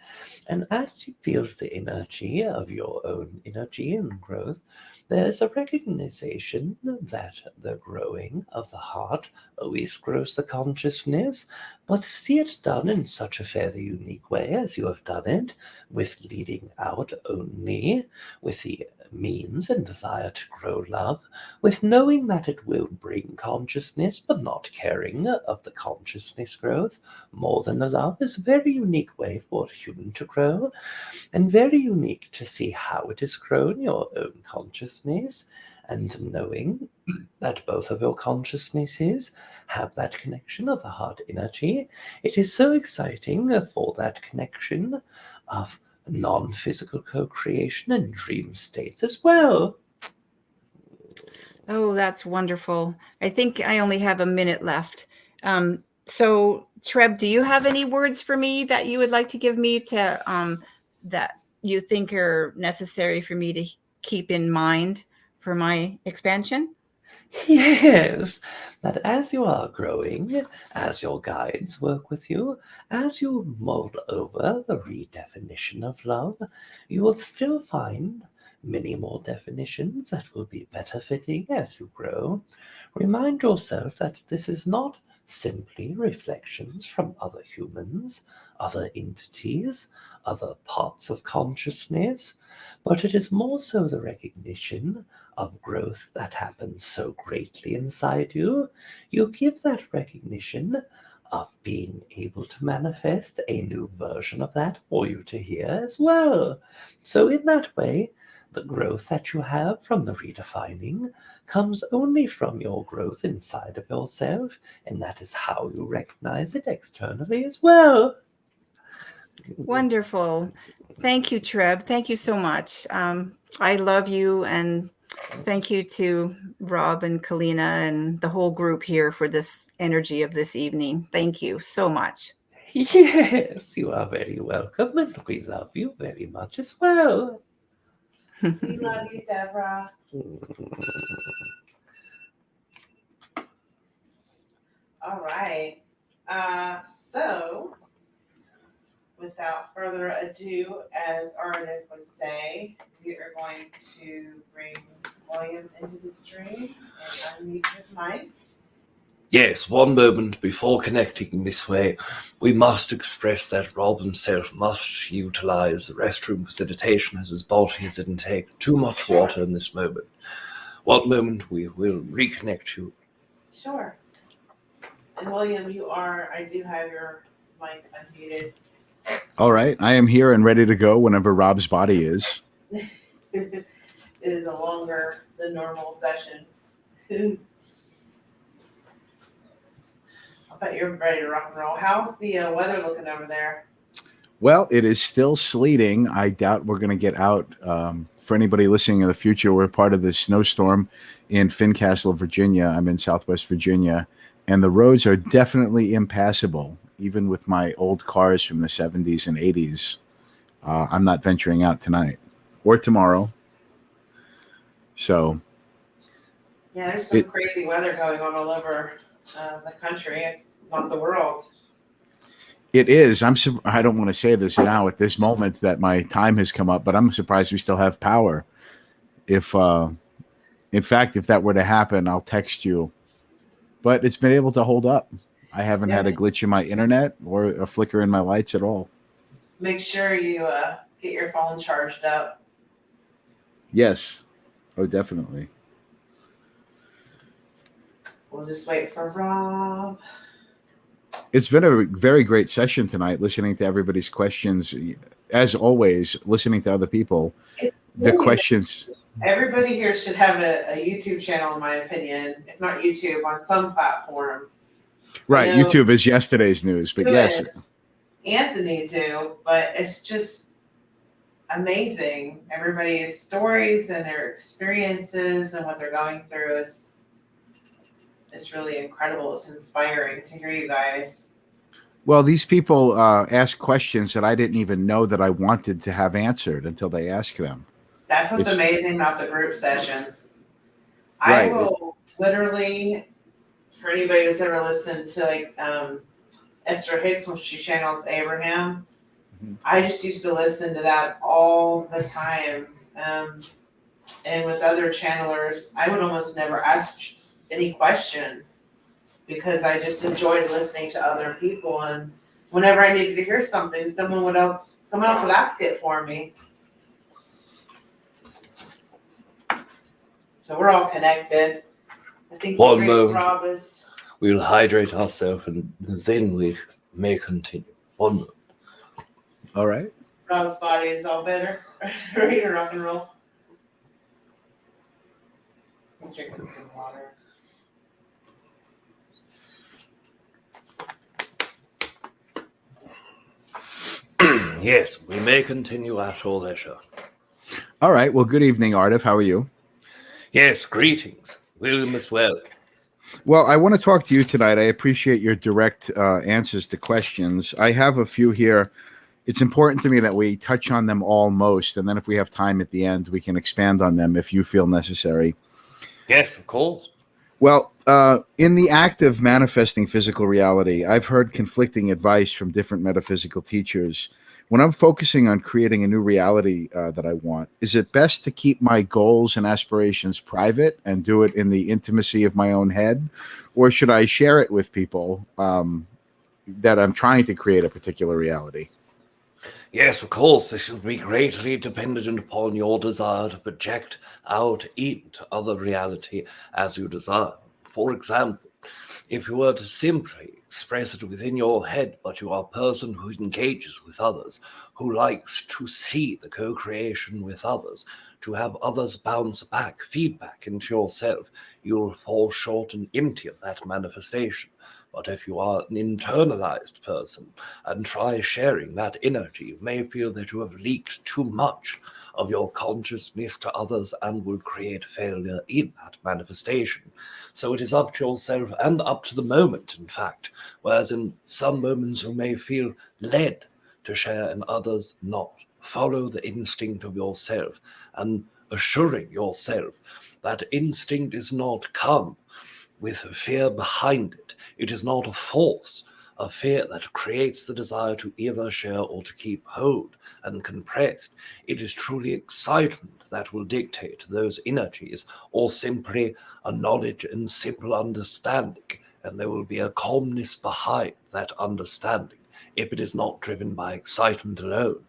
and as she feels the energy of your own energy and growth, there's a recognition that the growing of the heart always grows the consciousness, but to see it done in such a fairly unique way as you have done it, with leading out only, with the means and desire to grow love, with knowing that it will bring consciousness, but not caring of the consciousness growth more than the love, is a very unique way for a human to grow, and very unique to see how it has grown your own consciousness, and knowing that both of your consciousnesses have that connection of the heart energy. It is so exciting for that connection of non-physical co-creation and dream states as well. Oh, that's wonderful. I think I only have a minute left. So, Treb, do you have any words for me that you would like to give me to that you think are necessary for me to keep in mind for my expansion? Yes, that as you are growing, as your guides work with you, as you mold over the redefinition of love, you will still find many more definitions that will be better fitting as you grow. Remind yourself that this is not simply reflections from other humans, other entities, other parts of consciousness, but it is more so the recognition of growth that happens so greatly inside you. You give that recognition of being able to manifest a new version of that for you to hear as well. So in that way, the growth that you have from the redefining comes only from your growth inside of yourself, and that is how you recognize it externally as well. Wonderful. Thank you, Treb. Thank you so much. I love you, and thank you to Rob and Kalina and the whole group here for this energy of this evening. Thank you so much. Yes, you are very welcome, and we love you very much as well. We love you, Deborah. All right. So, without further ado, as Aridif would say, we are going to bring William into the stream and unmute his mic. Yes, one moment before connecting in this way, we must express that Rob himself must utilize the restroom facilitation as his body is intake too much water in this moment. One moment we will reconnect you. Sure. And William, I do have your mic unmuted. All right, I am here and ready to go whenever Rob's body is. It is a longer than normal session. I bet you're ready to rock and roll. How's the weather looking over there? Well, it is still sleeting. I doubt we're going to get out. For anybody listening in the future, we're part of this snowstorm in Fincastle, Virginia. I'm in Southwest Virginia, and the roads are definitely impassable. even with my old cars from the 70s and 80s. I'm not venturing out tonight or tomorrow. So Yeah, there's some crazy weather going on all over the country, if not the world. it is. I don't want to say this now at this moment that my time has come up, but I'm surprised we still have power. If, in fact, if that were to happen, I'll text you. But it's been able to hold up. I haven't had a glitch in my internet or a flicker in my lights at all. Make sure you get your phone charged up. Yes. Oh, definitely. We'll just wait for Rob. It's been a very great session tonight, listening to everybody's questions. As always, listening to other people. The questions. Everybody here should have a YouTube channel, in my opinion. If not YouTube, on some platform. Right. YouTube is yesterday's news, but yes. Anthony too, but it's just amazing. Everybody's stories and their experiences and what they're going through is it's really incredible. It's inspiring to hear you guys. Well, these people ask questions that I didn't even know that I wanted to have answered until they ask them. That's what's amazing about the group sessions. Right. I will literally, for anybody who's ever listened to like Esther Hicks when she channels Abraham, I just used to listen to that all the time. And with other channelers, I would almost never ask any questions because I just enjoyed listening to other people. And whenever I needed to hear something, someone else would ask it for me. So we're all connected. I think One moment. Rob is. We'll hydrate ourselves and then we may continue. One moment. All right. Rob's body is all better. Ready to rock and roll. He's drinking some water. Yes, we may continue at your leisure. All right. Well, good evening, Aridif. How are you? Yes, greetings. William as well. Well, I want to talk to you tonight. I appreciate your direct answers to questions. I have a few here. It's important to me that we touch on them all most, and then if we have time at the end, we can expand on them if you feel necessary. Yes, of course. Well, in the act of manifesting physical reality, I've heard conflicting advice from different metaphysical teachers. When I'm focusing on creating a new reality that I want, is it best to keep my goals and aspirations private and do it in the intimacy of my own head? Or should I share it with people that I'm trying to create a particular reality? Yes, of course, this will be greatly dependent upon your desire to project out into other reality as you desire. For example, if you were to simply express it within your head, but you are a person who engages with others, who likes to see the co-creation with others, to have others bounce back, feedback into yourself, you'll fall short and empty of that manifestation. But if you are an internalized person and try sharing that energy, you may feel that you have leaked too much of your consciousness to others and will create failure in that manifestation. So it is up to yourself and up to the moment, in fact, whereas in some moments you may feel led to share and others not. Follow the instinct of yourself and assuring yourself that instinct is not come with fear behind it. It is not a force, a fear that creates the desire to either share or to keep hold and compressed. It is truly excitement that will dictate those energies, or simply a knowledge and simple understanding, and there will be a calmness behind that understanding if it is not driven by excitement alone.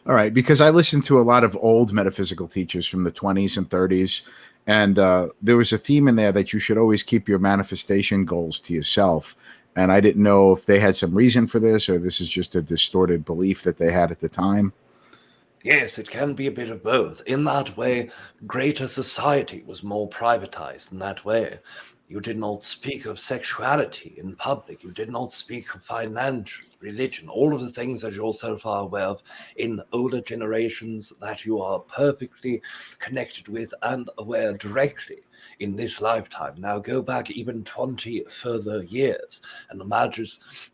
All right, because I listened to a lot of old metaphysical teachers from the 20s and 30s, and there was a theme in there that you should always keep your manifestation goals to yourself. And I didn't know if they had some reason for this, or this is just a distorted belief that they had at the time. Yes, it can be a bit of both. In that way, greater society was more privatized. In that way, you did not speak of sexuality in public. You did not speak of finance, religion, all of the things that you yourself are aware of in older generations that you are perfectly connected with and aware directly in this lifetime. Now go back even 20 further years and imagine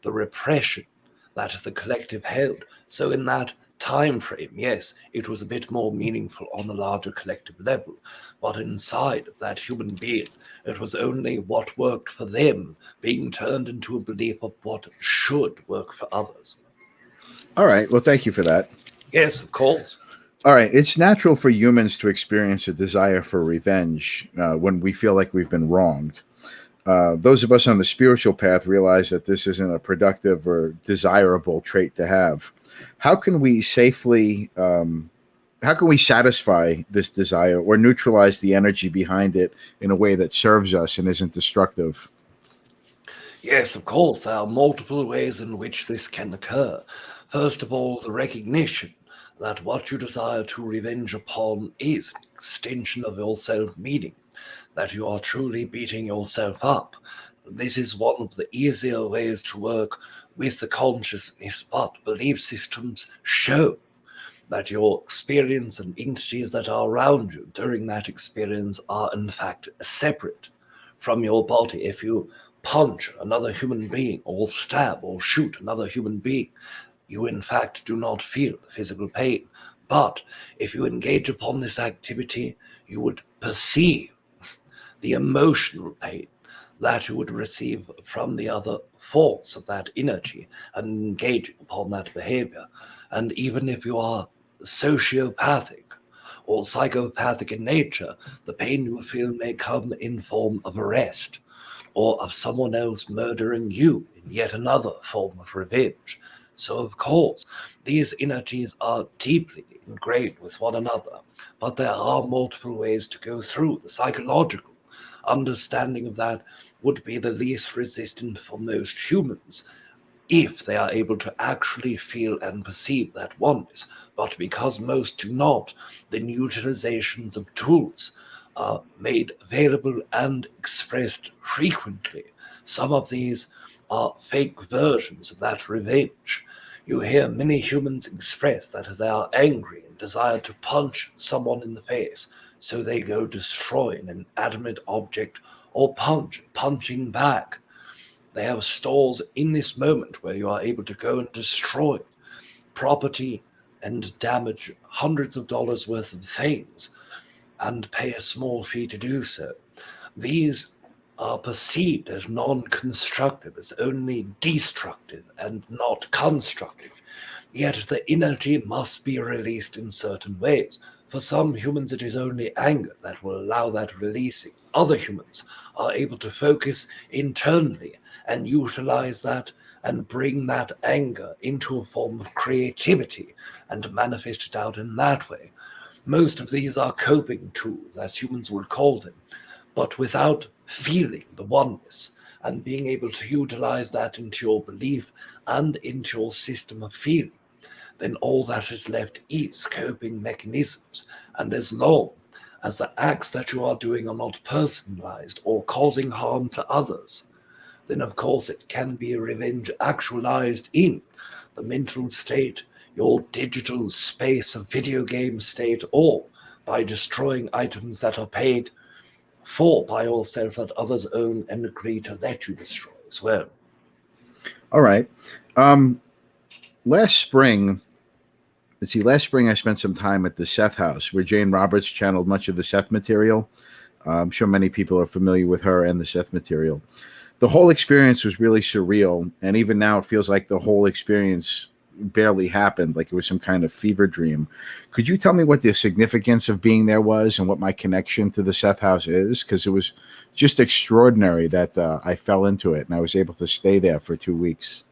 the repression that the collective held. So in that time frame, yes, it was a bit more meaningful on a larger collective level, but inside of that human being, it was only what worked for them being turned into a belief of what should work for others. All right. Well, thank you for that. Yes, of course. All right. It's natural for humans to experience a desire for revenge when we feel like we've been wronged. Those of us on the spiritual path realize that this isn't a productive or desirable trait to have. How can we safely, how can we satisfy this desire or neutralize the energy behind it in a way that serves us and isn't destructive? Yes, of course, there are multiple ways in which this can occur. First of all, the recognition that what you desire to revenge upon is an extension of your self-meaning, that you are truly beating yourself up. This is one of the easier ways to work with the consciousness, but belief systems show that your experience and entities that are around you during that experience are in fact separate from your body. If you punch another human being or stab or shoot another human being, you in fact do not feel physical pain. But if you engage upon this activity, you would perceive the emotional pain that you would receive from the other force of that energy and engaging upon that behavior. And even if you are sociopathic or psychopathic in nature, the pain you feel may come in form of arrest or of someone else murdering you in yet another form of revenge. So, of course, these energies are deeply ingrained with one another, but there are multiple ways to go through. The psychological understanding of that would be the least resistant for most humans if they are able to actually feel and perceive that oneness. But because most do not, then utilizations of tools are made available and expressed frequently. Some of these are fake versions of that revenge. You hear many humans express that they are angry and desire to punch someone in the face, so they go destroy an inanimate object or punching back. They have stores in this moment where you are able to go and destroy property and damage hundreds of dollars worth of things and pay a small fee to do so. These are perceived as non-constructive, as only destructive and not constructive. Yet the energy must be released in certain ways. For some humans, it is only anger that will allow that releasing. Other humans are able to focus internally and utilize that and bring that anger into a form of creativity and manifest it out in that way. Most of these are coping tools, as humans would call them, but without feeling the oneness and being able to utilize that into your belief and into your system of feeling, then all that is left is coping mechanisms. And as long as the acts that you are doing are not personalized or causing harm to others, then of course it can be revenge actualized in the mental state, your digital space, a video game state, or by destroying items that are paid for by yourself that others own and agree to let you destroy as well. All right. Last spring, last spring I spent some time at the Seth House where Jane Roberts channeled much of the Seth material. I'm sure many people are familiar with her and the Seth material. The whole experience was really surreal, and even now it feels like the whole experience barely happened, like it was some kind of fever dream. Could you tell me what the significance of being there was and what my connection to the Seth House is? Because it was just extraordinary that I fell into it and I was able to stay there for 2 weeks.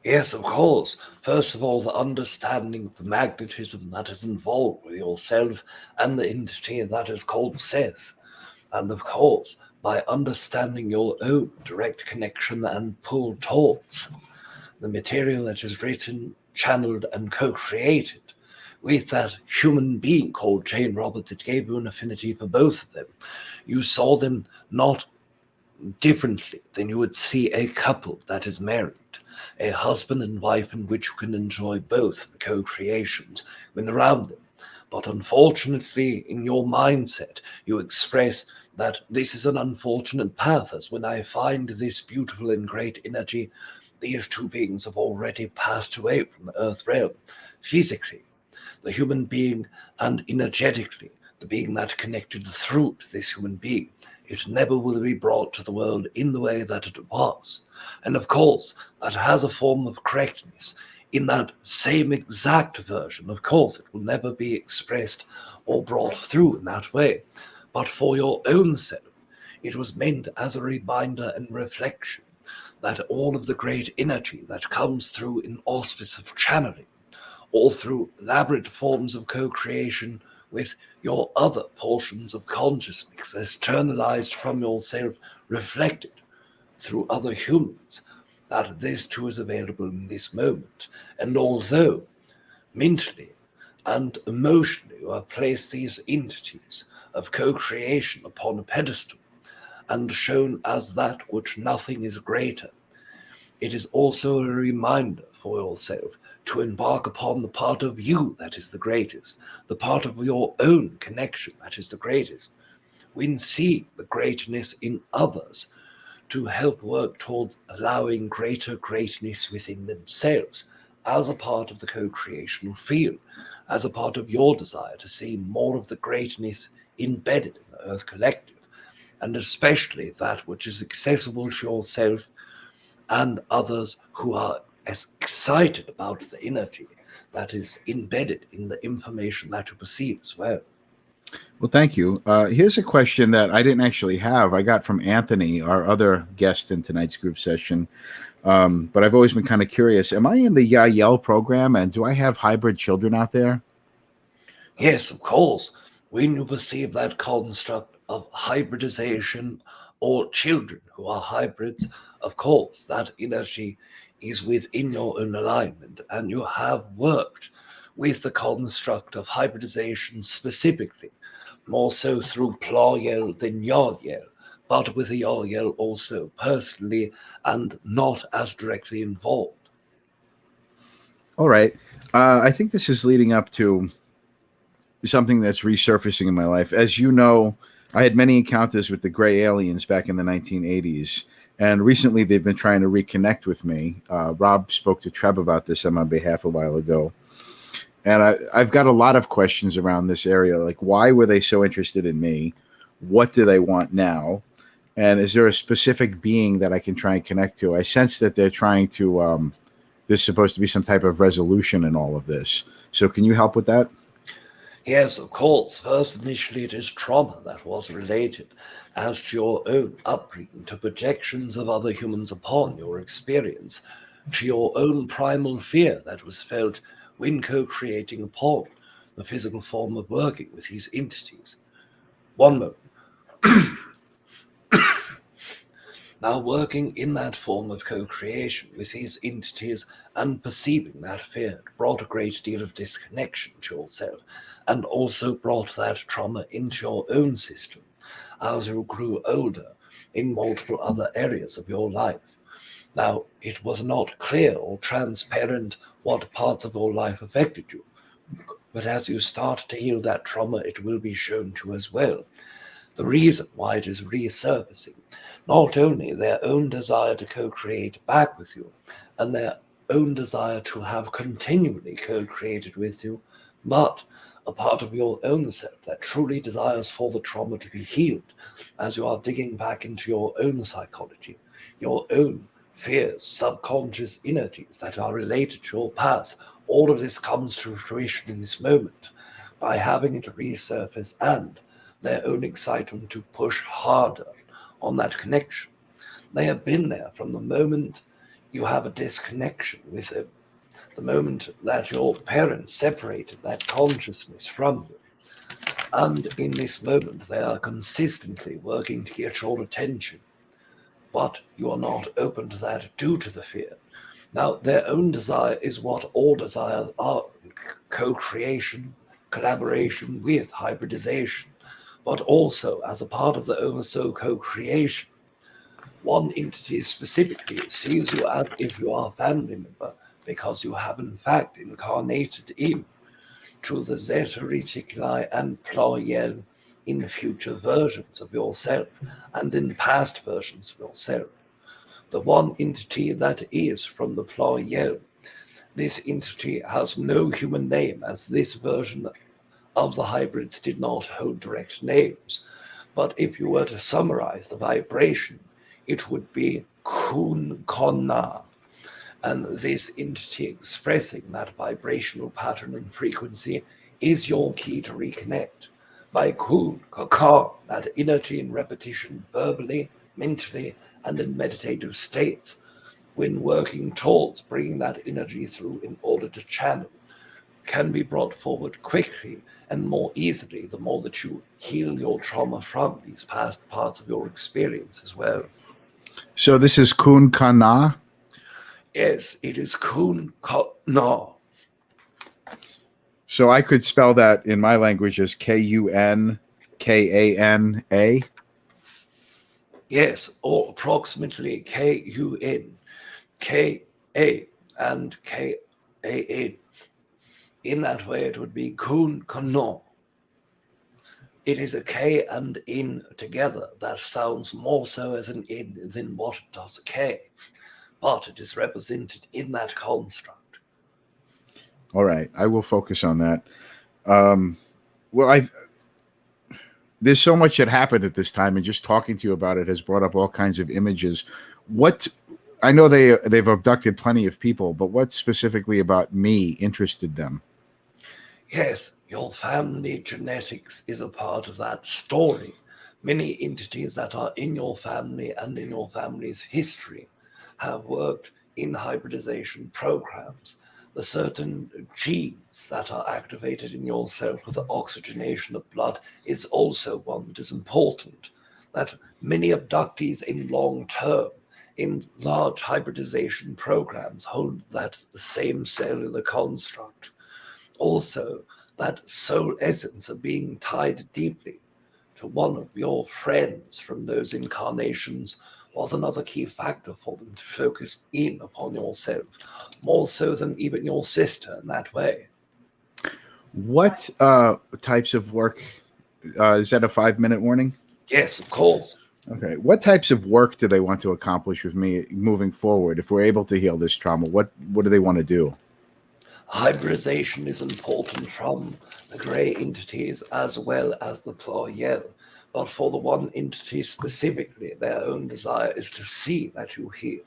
Yes, of course. First of all, the understanding of the magnetism that is involved with yourself and the entity that is called Seth. And of course, by understanding your own direct connection and pull towards the material that is written, channeled, and co-created with that human being called Jane Roberts, it gave you an affinity for both of them. You saw them not differently than you would see a couple that is married, a husband and wife in which you can enjoy both the co-creations when around them. But unfortunately, in your mindset, you express that this is an unfortunate path, as when I find this beautiful and great energy, these two beings have already passed away from the earth realm, physically, the human being, and energetically, the being that connected through to this human being. It never will be brought to the world in the way that it was. And of course, that has a form of correctness. In that same exact version, of course, it will never be expressed or brought through in that way. But for your own self, it was meant as a reminder and reflection that all of the great energy that comes through in auspice of channeling, all through elaborate forms of co-creation with your other portions of consciousness externalized from yourself, reflected through other humans, that this too is available in this moment. And although mentally and emotionally you have placed these entities of co-creation upon a pedestal and shown as that which nothing is greater, it is also a reminder for yourself to embark upon the part of you that is the greatest, the part of your own connection that is the greatest, when seeing the greatness in others, to help work towards allowing greater greatness within themselves as a part of the co-creational field, as a part of your desire to see more of the greatness embedded in the Earth Collective, and especially that which is accessible to yourself and others who are as excited about the energy that is embedded in the information that you perceive as well. Well, thank you. Here's a question that I didn't actually have. I got from Anthony, our other guest in tonight's group session. But I've always been kind of curious. Am I in the Yael program, and do I have hybrid children out there? Yes, of course. When you perceive that construct of hybridization or children who are hybrids, of course, that energy is within your own alignment, and you have worked with the construct of hybridization specifically, more so through Pleaidian than Yael, but with the Yael also personally and not as directly involved. All right. I think this is leading up to something that's resurfacing in my life. As you know, I had many encounters with the gray aliens back in the 1980s. And recently, they've been trying to reconnect with me. Rob spoke to Treb about this on my behalf a while ago. And I've got a lot of questions around this area. Like, why were they so interested in me? What do they want now? And is there a specific being that I can try and connect to? I sense that they're trying to, there's supposed to be some type of resolution in all of this. So can you help with that? Yes, of course. First, initially, it is trauma that was related as to your own upbringing, to projections of other humans upon your experience, to your own primal fear that was felt when co-creating upon the physical form of working with these entities. One moment. Now, working in that form of co-creation with these entities and perceiving that fear brought a great deal of disconnection to yourself, and also brought that trauma into your own system as you grew older in multiple other areas of your life. Now, it was not clear or transparent what parts of your life affected you, but as you start to heal that trauma, it will be shown to you as well. The reason why it is resurfacing, not only their own desire to co-create back with you, and their own desire to have continually co-created with you, but a part of your own self that truly desires for the trauma to be healed, as you are digging back into your own psychology, your own fears, subconscious energies that are related to your past. All of this comes to fruition in this moment by having it resurface and their own excitement to push harder on that connection. They have been there from the moment you have a disconnection with them, the moment that your parents separated that consciousness from you. And in this moment, they are consistently working to get your attention. But you are not open to that due to the fear. Now, their own desire is what all desires are in co-creation, collaboration with hybridization, but also as a part of the oversoul co-creation. One entity specifically sees you as if you are a family member because you have in fact incarnated to the Zeta Reticuli and Pleaidian in future versions of yourself and in past versions of yourself. The one entity that is from the Pleaidian, this entity has no human name, as this version of the hybrids did not hold direct names. But if you were to summarize the vibration, it would be Kun Konna. And this entity expressing that vibrational pattern and frequency is your key to reconnect. By Kun Kaka, that energy in repetition verbally, mentally, and in meditative states, when working towards bringing that energy through in order to channel, can be brought forward quickly and more easily the more that you heal your trauma from these past parts of your experience as well. So this is Kun Kana? Yes, it is Kun Kana. So I could spell that in my language as Kunkana? Yes, or approximately Kun, Ka, and Kan. In that way, it would be Kun Kana. It is a K and in together that sounds more so as an in than what it does a K, but it is represented in that construct. All right, I will focus on that. There's so much that happened at this time, and just talking to you about it has brought up all kinds of images. I know they've abducted plenty of people, but what specifically about me interested them? Yes, your family genetics is a part of that story. Many entities that are in your family and in your family's history have worked in hybridization programs. The certain genes that are activated in yourself with the oxygenation of blood is also one that is important. That many abductees in long term, in large hybridization programs, hold that the same cellular construct. Also, that soul essence of being tied deeply to one of your friends from those incarnations was another key factor for them to focus in upon yourself, more so than even your sister in that way. What types of work, is that a 5-minute warning? Yes, of course. Okay. What types of work do they want to accomplish with me moving forward? If we're able to heal this trauma, what do they want to do? Hybridization is important from the grey entities as well as the Pleaidian. But for the one entity specifically, their own desire is to see that you heal.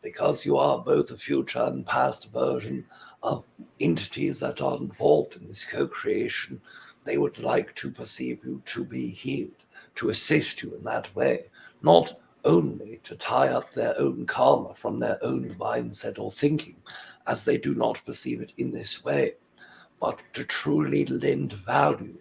Because you are both a future and past version of entities that are involved in this co-creation, they would like to perceive you to be healed, to assist you in that way, not only to tie up their own karma from their own mindset or thinking, as they do not perceive it in this way, but to truly lend value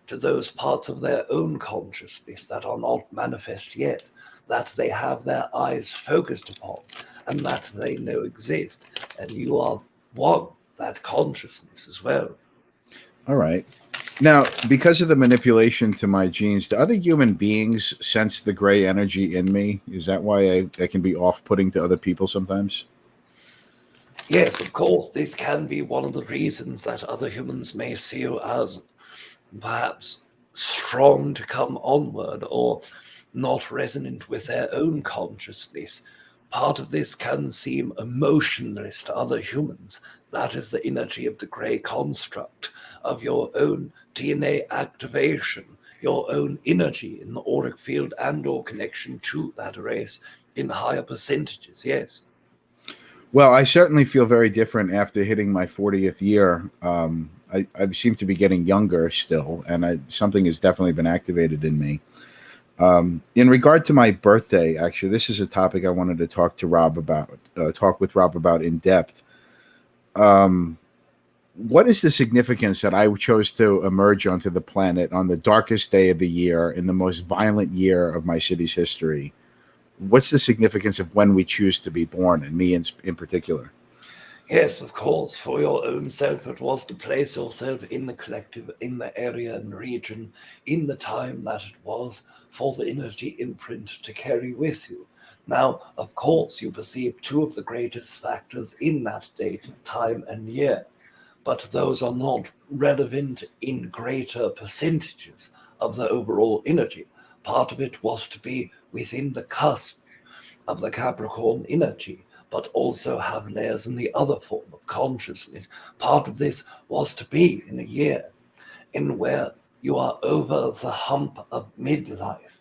to those parts of their own consciousness that are not manifest yet, that they have their eyes focused upon, and that they know exist. And you are one, that consciousness as well. All right. Now, because of the manipulation to my genes, do other human beings sense the gray energy in me? Is that why I can be off-putting to other people sometimes? Yes, of course, this can be one of the reasons that other humans may see you as perhaps strong to come onward or not resonant with their own consciousness. Part of this can seem emotionless to other humans. That is the energy of the grey construct, of your own DNA activation, your own energy in the auric field and or connection to that race in higher percentages, yes. Well, I certainly feel very different after hitting my 40th year. I seem to be getting younger still, and something has definitely been activated in me. In regard to my birthday, actually, this is a topic I wanted to talk with Rob about in depth. What is the significance that I chose to emerge onto the planet on the darkest day of the year in the most violent year of my city's history? What's the significance of when we choose to be born, and me in particular? Yes, of course, for your own self it was to place yourself in the collective, in the area and region, in the time that it was, for the energy imprint to carry with you. Now, of course, you perceive two of the greatest factors in that date, time and year, but those are not relevant in greater percentages of the overall energy. Part of it was to be within the cusp of the Capricorn energy, but also have layers in the other form of consciousness. Part of this was to be in a year in where you are over the hump of midlife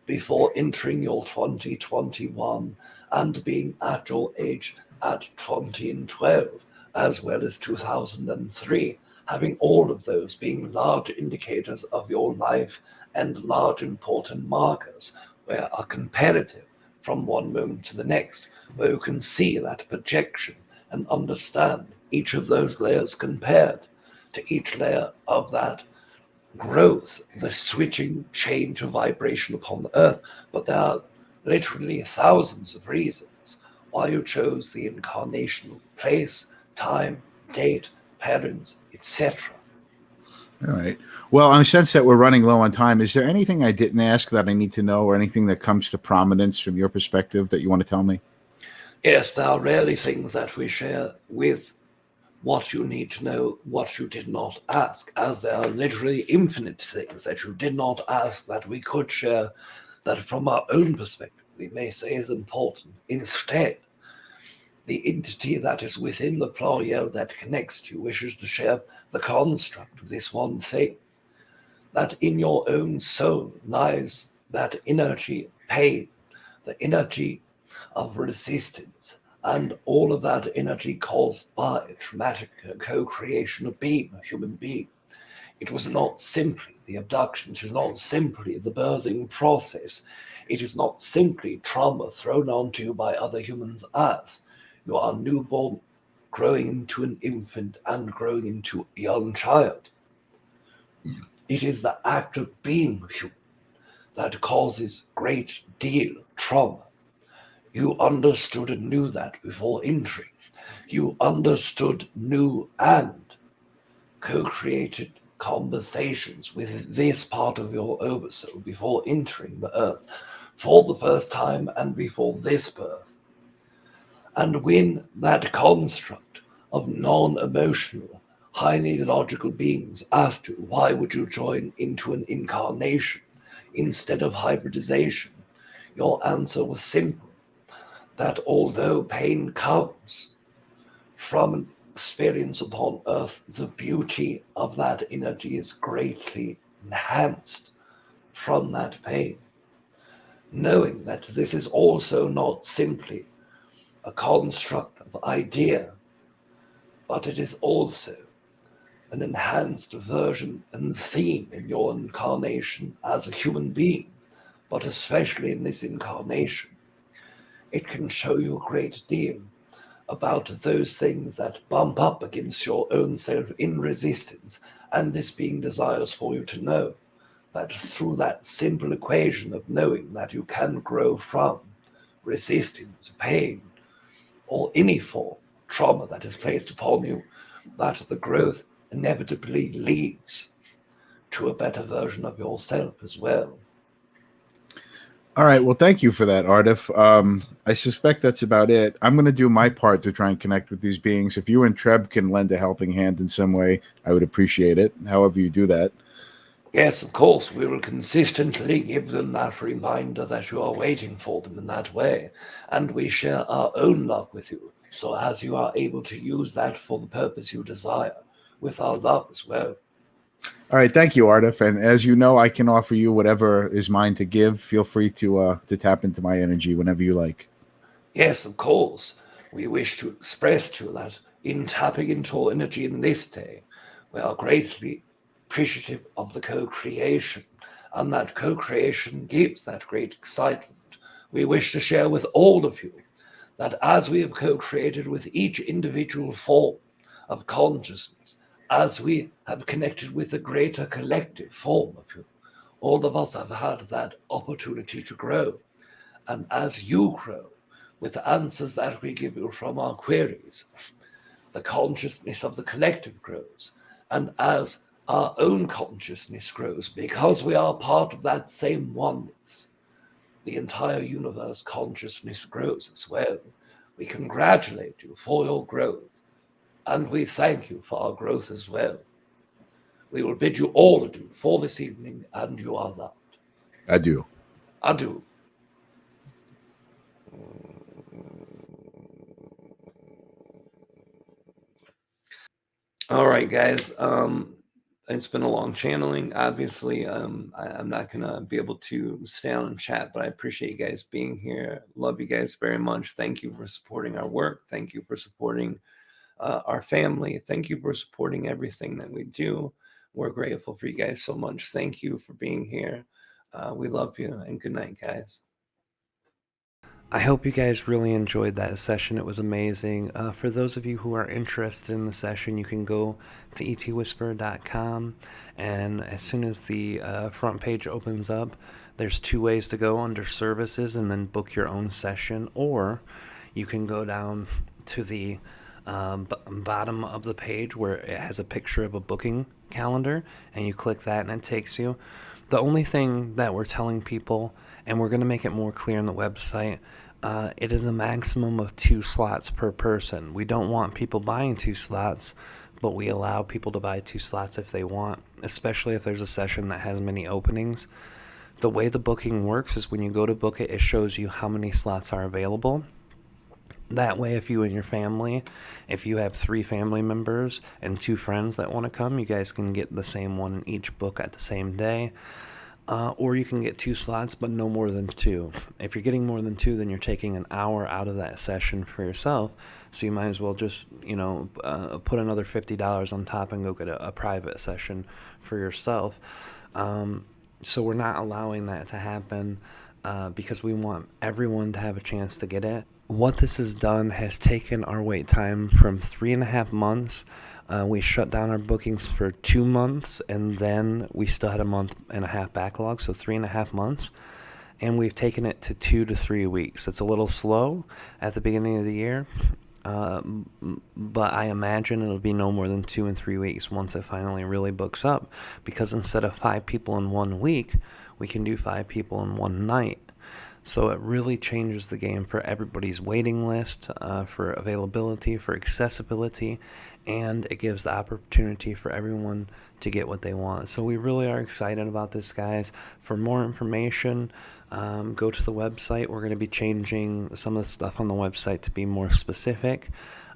before entering your 2021 and being at your age at 20 and 12, as well as 2003, having all of those being large indicators of your life and large important markers where are comparative from one moment to the next, where you can see that projection and understand each of those layers compared to each layer of that growth, the switching change of vibration upon the earth. But there are literally thousands of reasons why you chose the incarnational place, time, date, patterns, etc. All right. Well, I sense that we're running low on time. Is there anything I didn't ask that I need to know, or anything that comes to prominence from your perspective that you want to tell me? Yes, there are rarely things that we share with what you need to know, what you did not ask, as there are literally infinite things that you did not ask that we could share, that from our own perspective we may say is important. Instead, the entity that is within the pluriel that connects you wishes to share the construct of this one thing, that in your own soul lies that energy, pain, the energy of resistance, and all of that energy caused by traumatic co-creation of being a human being. It was not simply the abduction, it is not simply the birthing process, it is not simply trauma thrown onto you by other humans as you are newborn, growing into an infant and growing into a young child. It is the act of being human that causes great deal of trauma. You understood and knew that before entering. You understood, knew, and co-created conversations with this part of your oversoul before entering the earth for the first time and before this birth. And when that construct of non-emotional, highly logical beings asked you, why would you join into an incarnation instead of hybridization? Your answer was simple, that although pain comes from an experience upon earth, the beauty of that energy is greatly enhanced from that pain. Knowing that this is also not simply a construct of idea, but it is also an enhanced version and theme in your incarnation as a human being, but especially in this incarnation. It can show you a great deal about those things that bump up against your own self in resistance, and this being desires for you to know that through that simple equation of knowing that you can grow from resistance, pain, or any form of trauma that is placed upon you, that the growth inevitably leads to a better version of yourself as well. All right. Well, thank you for that, Aridif. I suspect that's about it. I'm going to do my part to try and connect with these beings. If you and Treb can lend a helping hand in some way, I would appreciate it, however you do that. Yes, of course, we will consistently give them that reminder that you are waiting for them in that way, and we share our own love with you, so as you are able to use that for the purpose you desire, with our love as well. All right. Thank you, Aridif. And as you know, I can offer you whatever is mine to give. Feel free to tap into my energy whenever you like. Yes, of course, we wish to express to you that in tapping into our energy in this day, we are greatly appreciative of the co-creation, and that co-creation gives that great excitement. We wish to share with all of you that as we have co-created with each individual form of consciousness, as we have connected with a greater collective form of you, all of us have had that opportunity to grow. And as you grow with the answers that we give you from our queries, the consciousness of the collective grows, and as our own consciousness grows, because we are part of that same oneness, the entire universe consciousness grows as well. We congratulate you for your growth, and we thank you for our growth as well. We will bid you all adieu for this evening, and you are loved. Adieu. Adieu. All right, guys. It's been a long channeling. Obviously, I'm not gonna be able to stay on and chat, but I appreciate you guys being here. Love you guys very much. Thank you for supporting our work. Thank you for supporting our family. Thank you for supporting everything that we do. We're grateful for you guys so much. Thank you for being here. We love you, and good night, guys. I hope you guys really enjoyed that session. It was amazing. For those of you who are interested in the session, you can go to etwhisperer.com, and as soon as the front page opens up, there's 2 ways to go under services and then book your own session, or you can go down to the bottom of the page where it has a picture of a booking calendar, and you click that and it takes you. The only thing that we're telling people, and we're going to make it more clear on the website, it is a maximum of 2 slots per person. We don't want people buying 2 slots, but we allow people to buy 2 slots if they want, especially if there's a session that has many openings. The way the booking works is when you go to book it, it shows you how many slots are available. That way, if you and your family, if you have 3 family members and 2 friends that want to come, you guys can get the same one in each book at the same day. Or you can get 2 slots, but no more than 2. If you're getting more than 2, then you're taking an hour out of that session for yourself. So you might as well just, put another $50 on top and go get a private session for yourself. So we're not allowing that to happen because we want everyone to have a chance to get it. What this has done has taken our wait time from 3.5 months. We shut down our bookings for 2 months, and then we still had a 1.5 month backlog, so 3.5 months. And we've taken it to 2 to 3 weeks. It's a little slow at the beginning of the year, but I imagine it'll be no more than 2 and 3 weeks once it finally really books up, because instead of 5 people in 1 week, we can do 5 people in 1 night. So it really changes the game for everybody's waiting list, for availability, for accessibility, and it gives the opportunity for everyone to get what they want. So we really are excited about this, guys. For more information, go to the website. We're going to be changing some of the stuff on the website to be more specific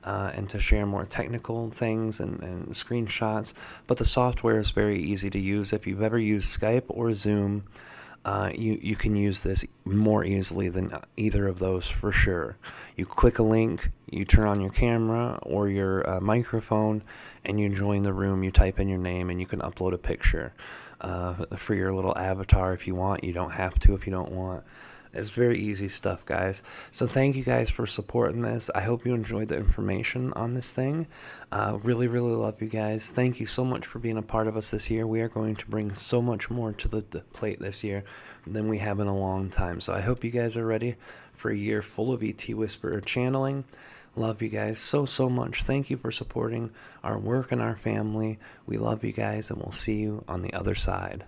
and to share more technical things and screenshots. But the software is very easy to use. If you've ever used Skype or Zoom, you can use this more easily than either of those for sure. You click a link, you turn on your camera or your microphone, and you join the room. You type in your name, and you can upload a picture for your little avatar if you want. You don't have to if you don't want. It's very easy stuff, guys. So thank you guys for supporting this. I hope you enjoyed the information on this thing. Really, really love you guys. Thank you so much for being a part of us this year. We are going to bring so much more to the plate this year than we have in a long time. So I hope you guys are ready for a year full of ET Whisperer channeling. Love you guys so, so much. Thank you for supporting our work and our family. We love you guys, and we'll see you on the other side.